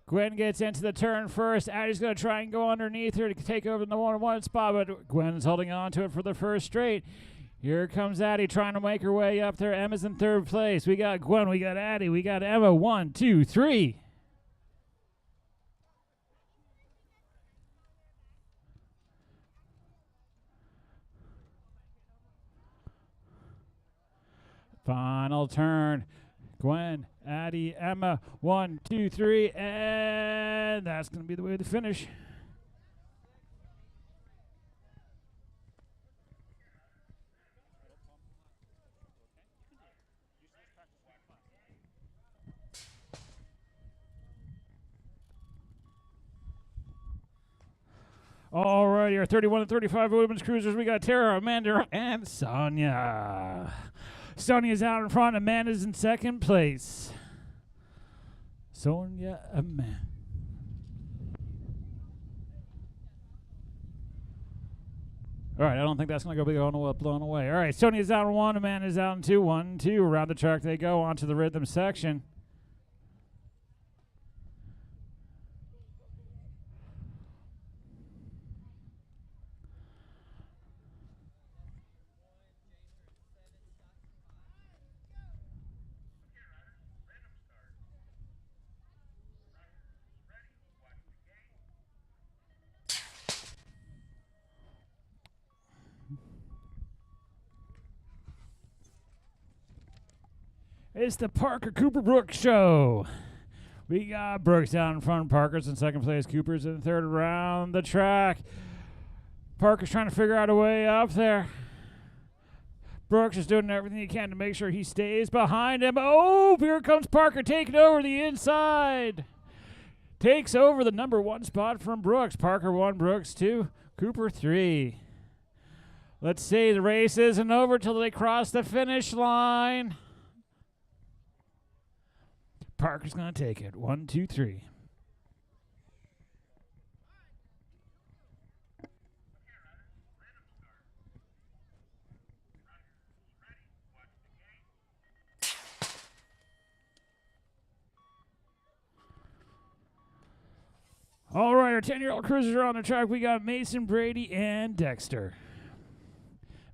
Gwen gets into the turn first. Addie's going to try and go underneath her to take over the 1-1 spot, but Gwen's holding on to it for the first straight. Here comes Addie trying to make her way up there. Emma's in third place. We got Gwen, we got Addie, we got Emma. 1, 2, 3. Final turn. Gwen, Addie, Emma, 1, 2, 3, and that's going to be the way to finish. All righty, our 31 and 35 women's cruisers. We got Tara, Amanda, and Sonia. Sonia's out in front. Amanda's in second place. Sonia, Amanda. All right, I don't think that's going to be blown away. All right, Sonia's out in 1. Amanda's out in 2. 1, 2. Around the track they go onto the rhythm section. It's the Parker Cooper Brooks show. We got Brooks down in front, Parker's in second place, Cooper's in third. Around the track. Parker's trying to figure out a way up there. Brooks is doing everything he can to make sure he stays behind him. Oh, here comes Parker taking over the inside. Takes over the number 1 spot from Brooks. Parker 1, Brooks 2, Cooper 3. Let's see, the race isn't over till they cross the finish line. Parker's going to take it. 1, 2, 3. All right, our 10-year-old cruisers are on the track. We got Mason, Brady, and Dexter.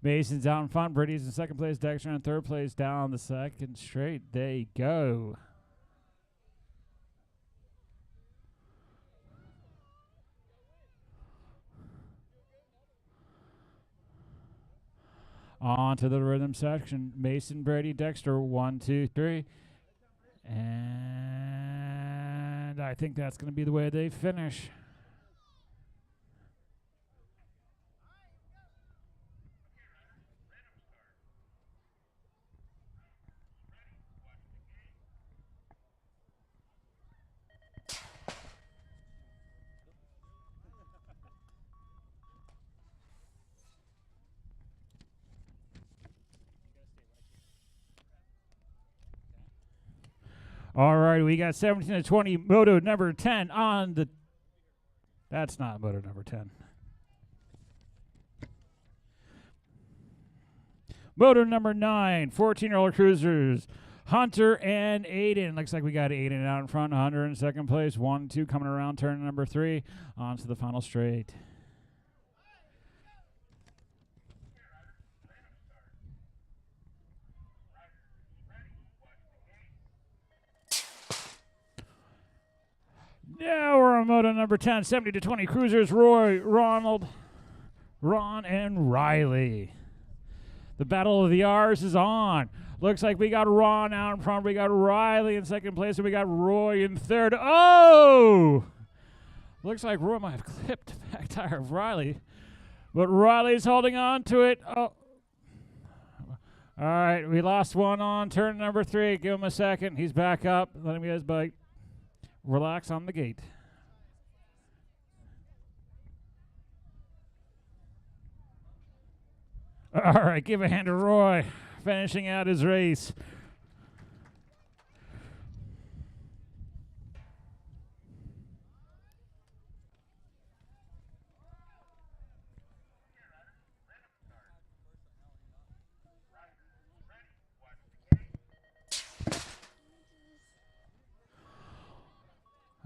Mason's out in front. Brady's in second place. Dexter in third place. Down the second straight. They go. On to the rhythm section. Mason, Brady, Dexter, 1, 2, 3. And I think that's going to be the way they finish. All right, we got 17 to 20, moto number 10 on the... That's not moto number 10. Moto number 9, 14-year-old cruisers, Hunter and Aiden. Looks like we got Aiden out in front, Hunter in second place, 1, 2 coming around turn number 3, on to the final straight. Now we're on moto number 10, 70 to 20 cruisers, Roy, Ronald, Ron, and Riley. The battle of the R's is on. Looks like we got Ron out in front. We got Riley in second place, and we got Roy in third. Oh! Looks like Roy might have clipped the back tire of Riley, but Riley's holding on to it. Oh. All right, we lost one on turn number 3. Give him a second. He's back up. Let him get his bike. Relax on the gate. All right, give a hand to Roy, finishing out his race.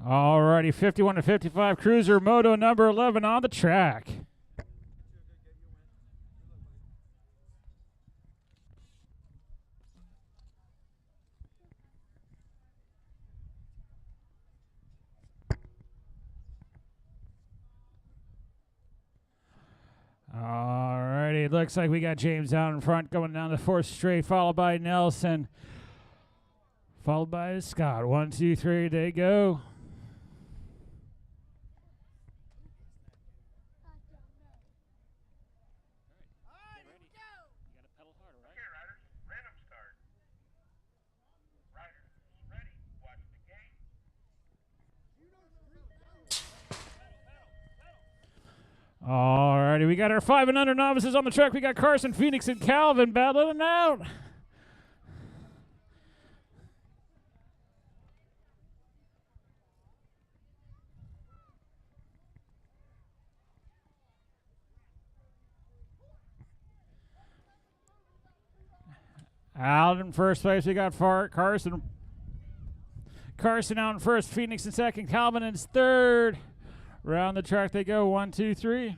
All righty, 51 to 55 Cruiser Moto number 11 on the track. Alrighty, looks like we got James out in front going down the 4th straight, followed by Nelson, followed by Scott. 1, 2, 3, they go. Alrighty, we got our 5 and under novices on the track. We got Carson, Phoenix, and Calvin battling it out. Out in first place, we got Carson. Carson out in first, Phoenix in second, Calvin in third. Around the track they go, 1, 2, 3.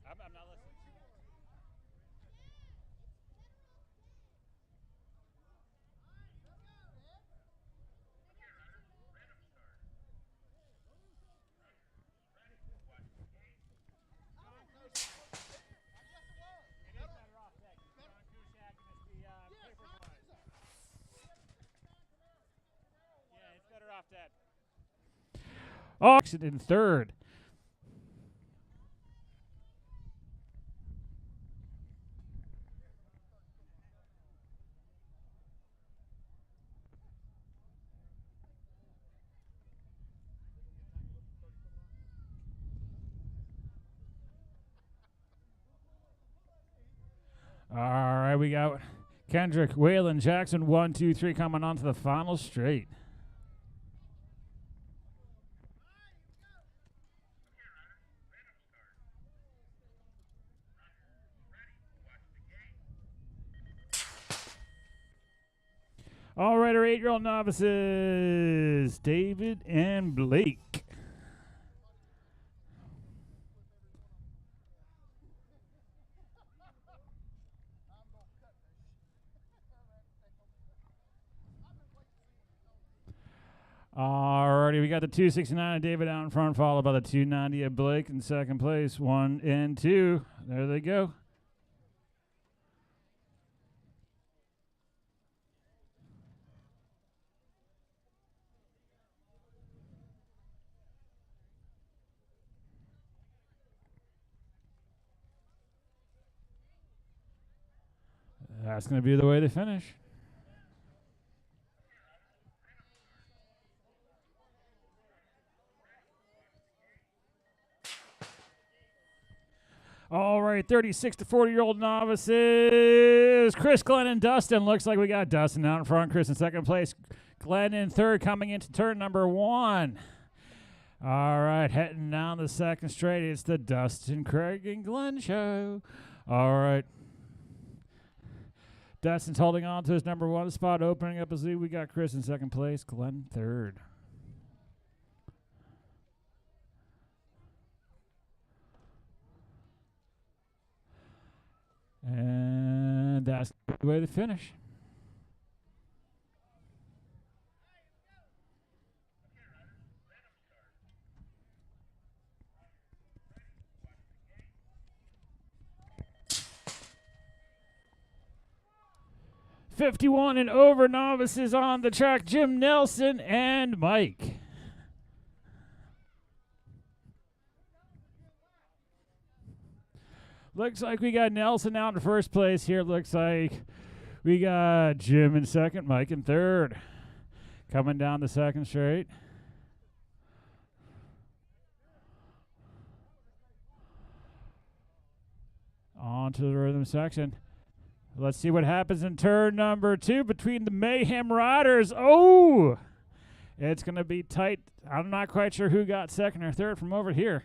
I'm not listening. Off that. Oh, in third. All right, we got Kendrick, Waylon, Jackson, 1, 2, 3 coming on to the final straight. All right, our 8-year-old novices, David and Blake. Alrighty, we got the 269 of David out in front, followed by the 290 of Blake in second place. 1 and 2. There they go. That's going to be the way they finish. All right, 36 to 40-year-old novices. Chris, Glenn, and Dustin. Looks like we got Dustin out in front. Chris in second place. Glenn in third, coming into turn number 1. All right, heading down the second straight. It's the Dustin, Craig, and Glenn show. All right. Dustin's holding on to his number 1 spot, opening up his lead. We got Chris in second place, Glenn third. that's the way to finish. '51 and over novices on the track, Jim Nelson and Mike. Looks like we got Nelson out in first place here. Looks like we got Jim in second, Mike in third. Coming down the second straight. On to the rhythm section. Let's see what happens in turn number 2 between the Mayhem Riders. Oh! It's going to be tight. I'm not quite sure who got second or third from over here.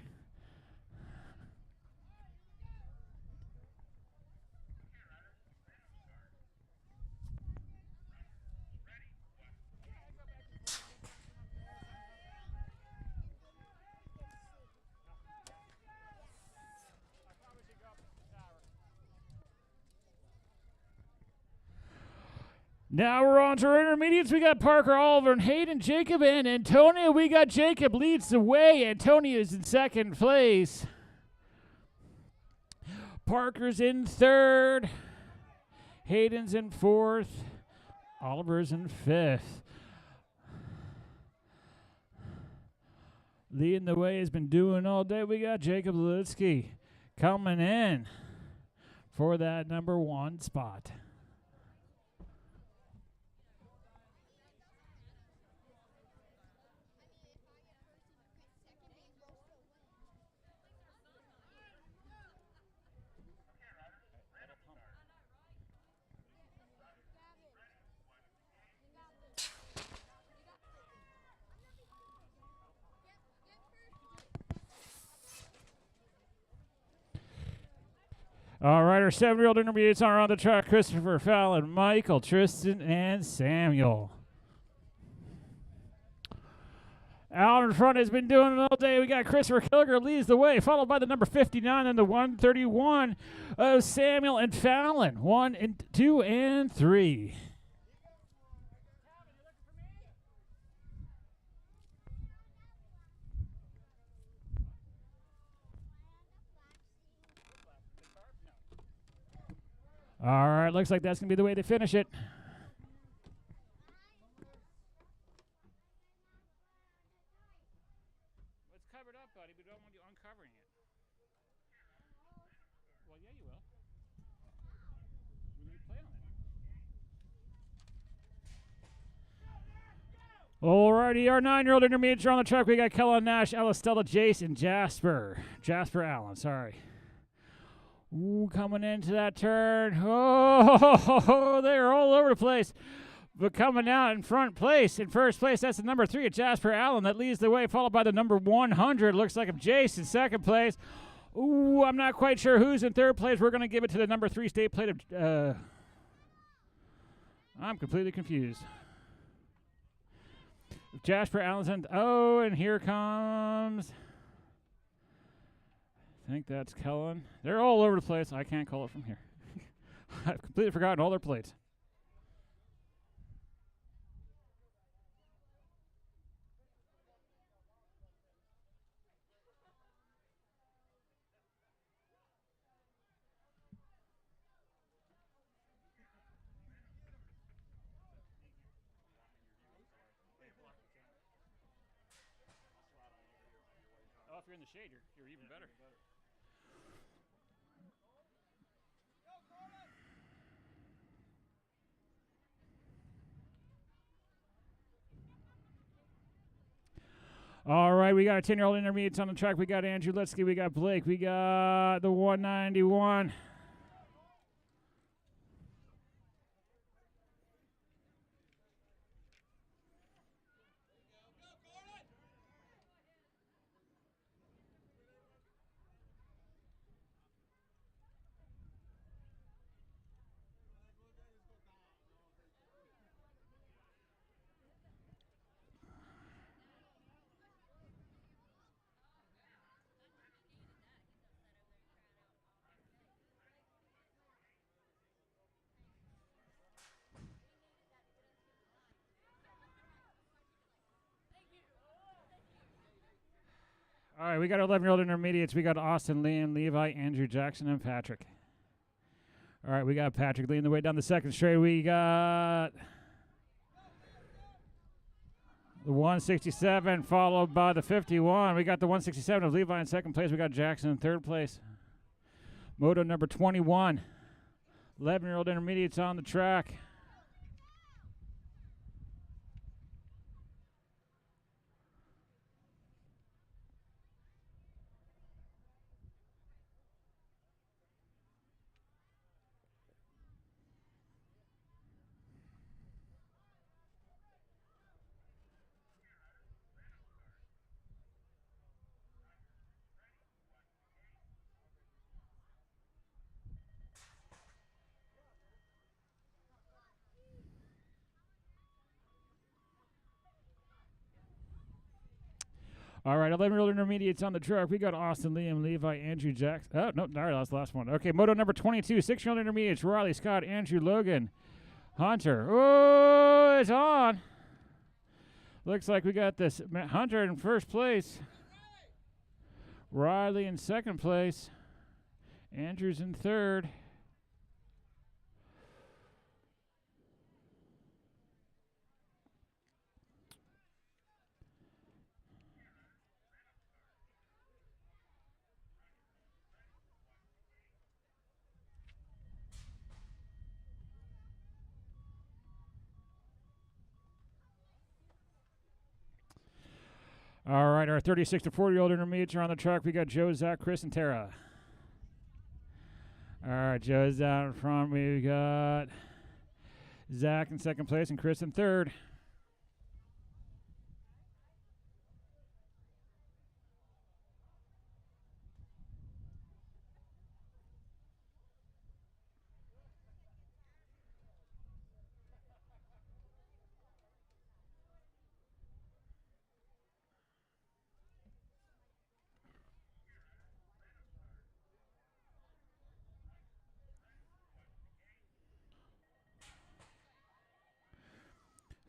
Now we're on to our intermediates. We got Parker, Oliver, and Hayden, Jacob, and Antonio. We got Jacob leads the way. Antonio is in second place. Parker's in third. Hayden's in fourth. Oliver's in fifth. Leading the way has been doing all day. We got Jacob Litsky coming in for that number 1 spot. All right, our 7-year-old intermediates are on the track. Christopher, Fallon, Michael, Tristan, and Samuel. Out in front has been doing it all day. We got Christopher Kilger leads the way, followed by the number 59 and the 131 of Samuel and Fallon. 1 and 2 and 3. All right, looks like that's going to be the way they finish it. It's covered up, buddy. We don't want you uncovering it. Well, yeah, you will. We need to play on it. Alrighty, our 9-year-old intermediates are on the track. We got Kellen Nash, Ella Stella, Jace, and Jasper Allen, sorry. Ooh, coming into that turn. Oh, they're all over the place. But coming out in first place, that's the number 3 at Jasper Allen. That leads the way, followed by the number 100. Looks like Jace in second place. Ooh, I'm not quite sure who's in third place. We're going to give it to the number 3 state plate of... I'm completely confused. Jasper Allen's in... Oh, and here comes... I think that's Kellen. They're all over the place. I can't call it from here. I've completely forgotten all their plates. Oh, if you're in the shade, you're even better. All right, we got our 10-year-old intermediates on the track. We got Andrew Litsky. We got Blake. We got the 191. All right, we got 11-year-old intermediates. We got Austin, Liam, Levi, Andrew, Jackson, and Patrick. All right, we got Patrick leading the way down the second straight. We got the 167 followed by the 51. We got the 167 of Levi in second place. We got Jackson in third place. Moto number 21. 11-year-old intermediates on the track. All right, 11-year-old intermediates on the track. We got Austin, Liam, Levi, Andrew, Jackson. Oh, no, sorry, that's the last one. Okay, moto number 22, 6-year-old intermediates. Riley, Scott, Andrew, Logan, Hunter. Oh, it's on. Looks like we got this Hunter in first place. Riley in second place. Andrew's in third. All right, our 36 to 40-year-old intermediates are on the track. We got Joe, Zach, Chris, and Tara. All right, Joe's down in front. We got Zach in second place and Chris in third.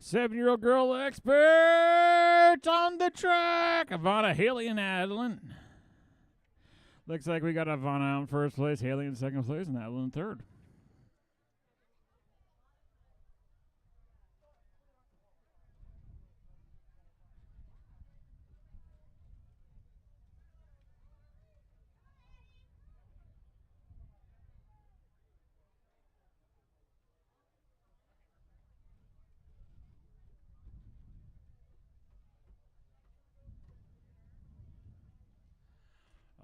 Seven-year-old girl expert on the track. Ivana, Haley, and Adeline. Looks like we got Ivana in first place, Haley in second place, and Adeline in third.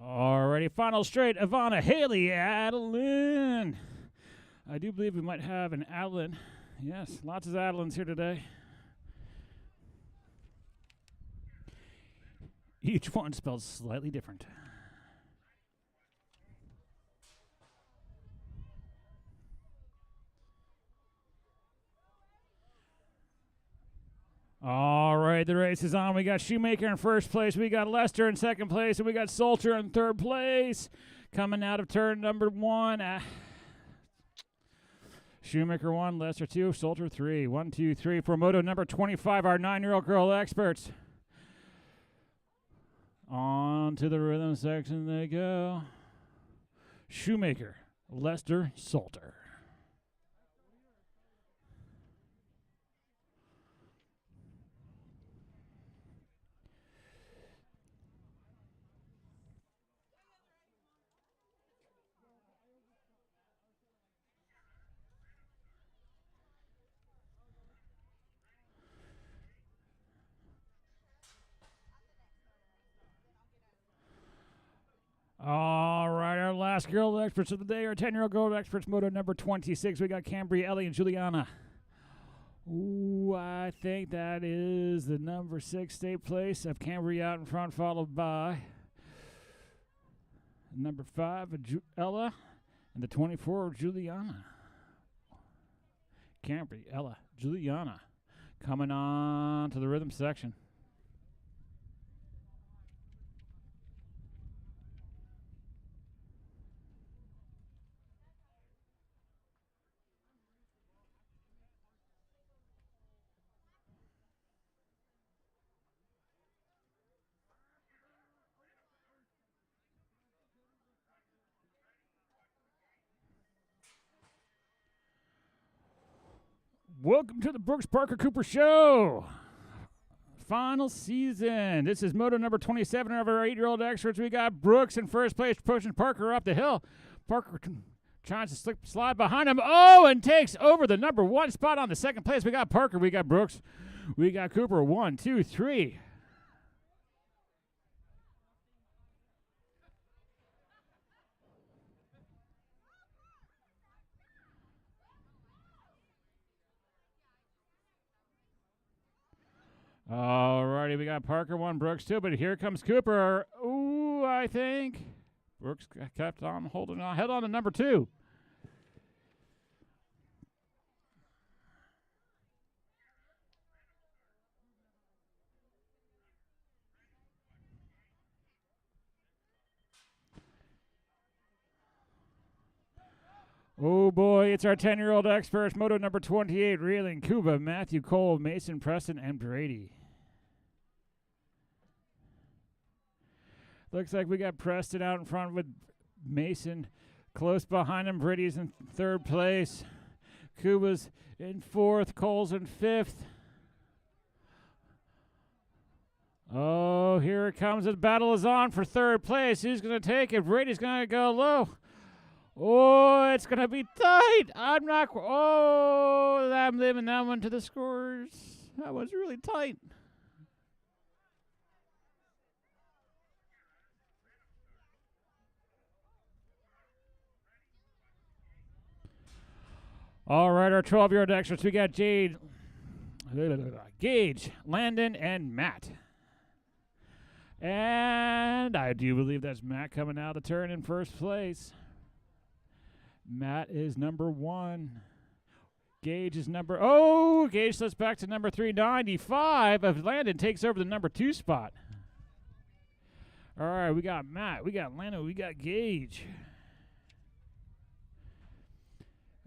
Alrighty, final straight. Ivana, Haley, Adeline. I do believe we might have an Adeline. Yes, lots of Adelines here today. Each one spelled slightly different. All right, the race is on. We got Shoemaker in first place. We got Lester in second place. And we got Salter in third place. Coming out of turn number one. Shoemaker 1, Lester 2, Salter 3. 1, 2, 3. For moto number 25, our 9-year-old girl experts. On to the rhythm section they go. Shoemaker, Lester, Salter. All right, our last girl experts of the day, our 10-year-old girl experts, moto number 26. We got Cambry, Ellie, and Juliana. Ooh, I think that is the number 6 state place of Cambry out in front, followed by number 5 of Ella, and the 24 of Juliana. Cambry, Ella, Juliana, coming on to the rhythm section. Welcome to the Brooks Parker Cooper Show. Final season. This is moto number 27 of our 8-year-old experts. We got Brooks in first place, pushing Parker up the hill. Parker tries to slide behind him. Oh, and takes over the number 1 spot on the second place. We got Parker. We got Brooks. We got Cooper. 1, 2, 3. Alrighty, we got Parker 1, Brooks 2, but here comes Cooper. Ooh, I think Brooks kept on holding on, held on to number 2. Oh boy, it's our 10-year-old experts, moto number 28, Reeling, Cuba, Matthew, Cole, Mason, Preston, and Brady. Looks like we got Preston out in front with Mason close behind him. Brady's in 3rd place. Cuba's in 4th. Cole's in 5th. Oh, here it comes. The battle is on for 3rd place. Who's going to take it? Brady's going to go low. Oh, it's going to be tight. I'm leaving that one to the scorers. That was really tight. All right, our 12-year-old extras. We got Gage, Landon, and Matt. And I do believe that's Matt coming out of the turn in first place. Matt is number 1. Gage is Gage slips back to number 395 of Landon takes over the number 2 spot. All right, we got Matt, we got Landon, we got Gage.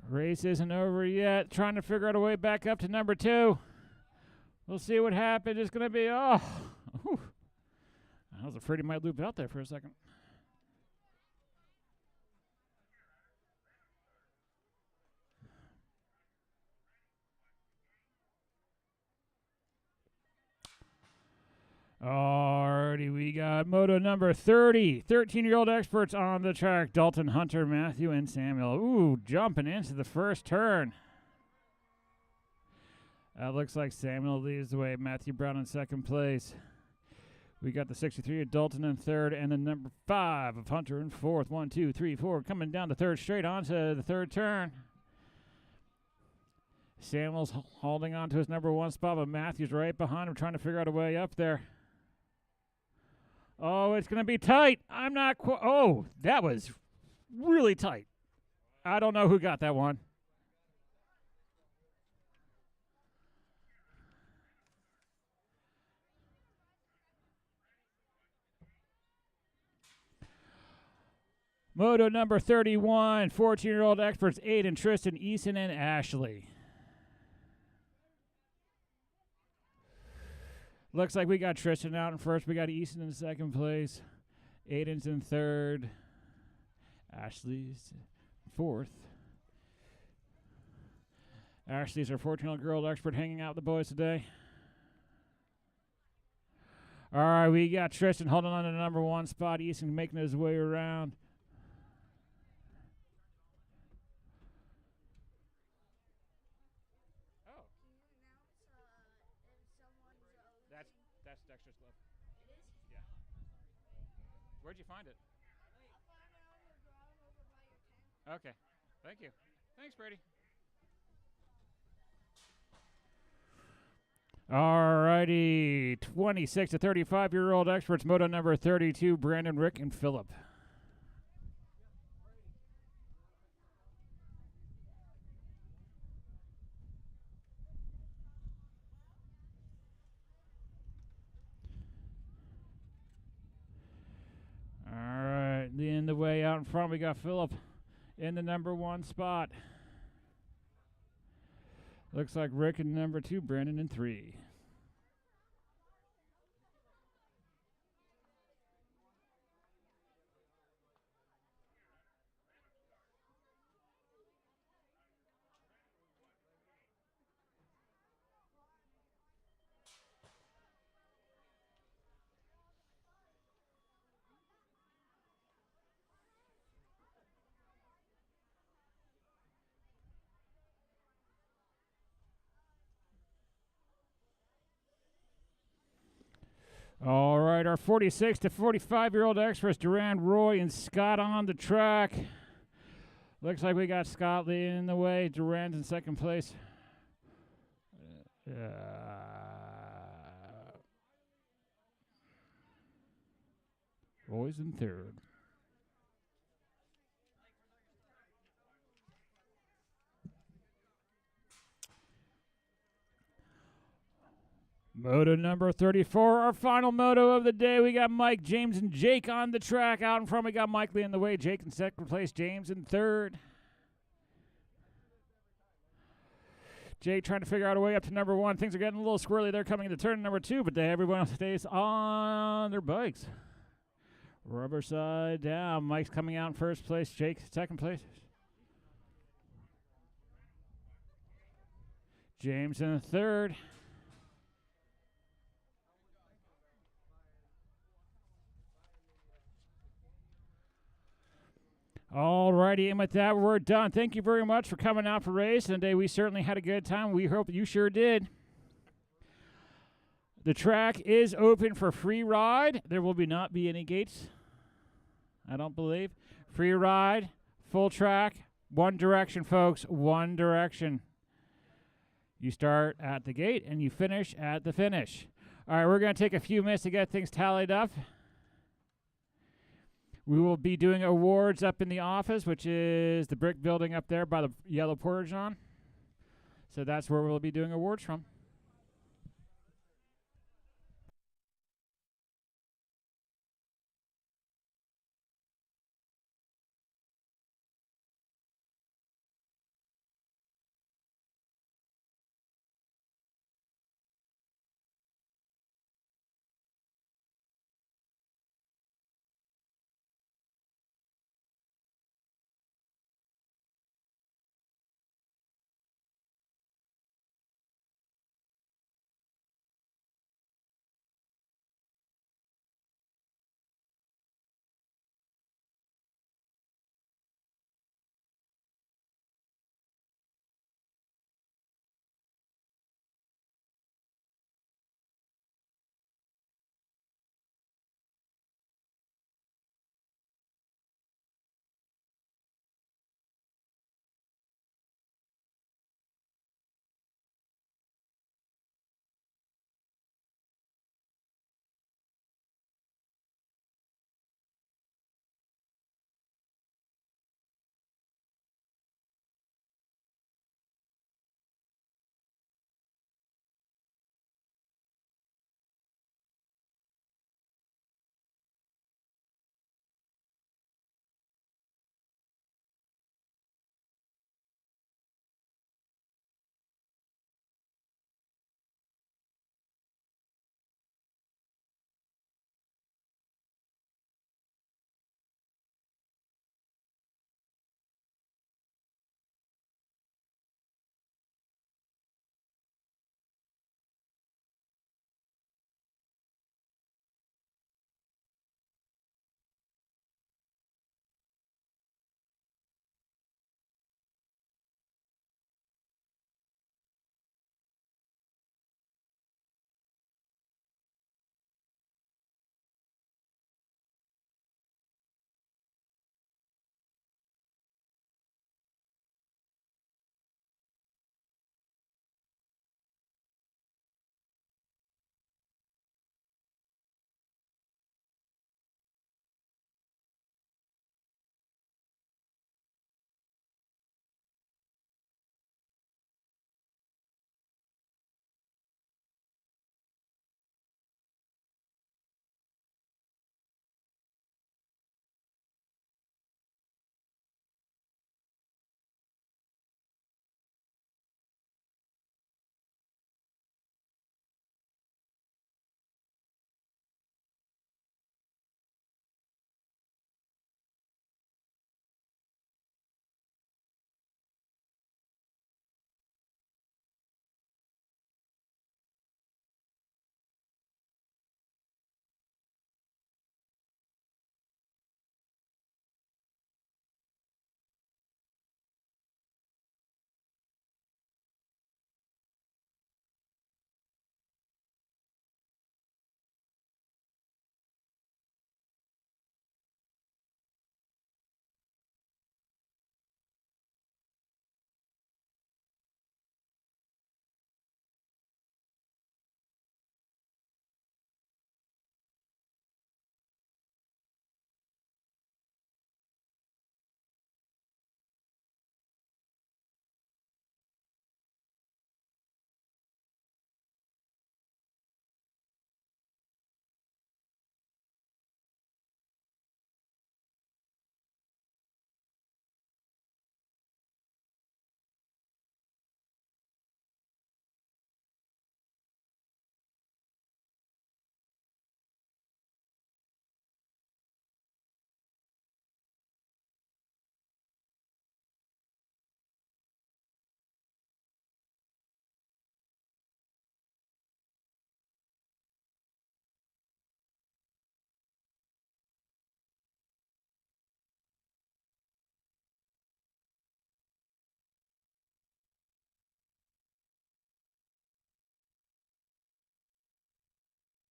Race isn't over yet. Trying to figure out a way back up to number 2. We'll see what happens. It's going to be, I was afraid he might loop out there for a second. Alrighty, we got moto number 30. 13-year-old experts on the track. Dalton, Hunter, Matthew, and Samuel. Ooh, jumping into the first turn. Looks like Samuel leads the way. Matthew Brown in 2nd place. We got the 63 of Dalton in 3rd, and the number 5 of Hunter in 4th. 1, 2, 3, 4. Coming down the 3rd straight onto the 3rd turn. Samuel's holding on to his number 1 spot, but Matthew's right behind him trying to figure out a way up there. Oh, it's going to be tight. I'm not oh, that was really tight. I don't know who got that one. Moto number 31, 14-year-old experts, Aiden, Tristan, Eason, and Ashley. Looks like we got Tristan out in first. We got Easton in 2nd place. Aiden's in 3rd. Ashley's 4th. Ashley's our 14-year-old girl expert hanging out with the boys today. All right, we got Tristan holding on to the number 1 spot. Easton making his way around. That's Dexter's glove. It is? Yeah. Where'd you find it? I found it on the ground over by your tent. Okay. Thank you. Thanks, Brady. All righty. 26 to 35-year-old experts, moto number 32, Brandon, Rick, and Phillip. Leading the way out in front, we got Phillip in the number 1 spot. Looks like Rick in number 2, Brandon in 3. All right, our 46 to 45-year-old extras, Durand, Roy, and Scott on the track. Looks like we got Scott leading the way. Durand's in second place. Roy's in third. Moto number 34, our final moto of the day. We got Mike, James, and Jake on the track. Out in front, we got Mike leading the way. Jake in second place, James in third. Jake trying to figure out a way up to number one. Things are getting a little squirrely. They're coming into turn number two, but everyone else stays on their bikes. Rubber side down. Mike's coming out in first place. Jake second place. James in third. Alrighty, and with that, we're done. Thank you very much for coming out for racing today. We certainly had a good time. We hope you sure did. The track is open for free ride. There will not be any gates, I don't believe. Free ride, full track, one direction, folks, one direction. You start at the gate and you finish at the finish. All right, we're going to take a few minutes to get things tallied up. We will be doing awards up in the office, which is the brick building up there by the yellow portage on. So that's where we'll be doing awards from.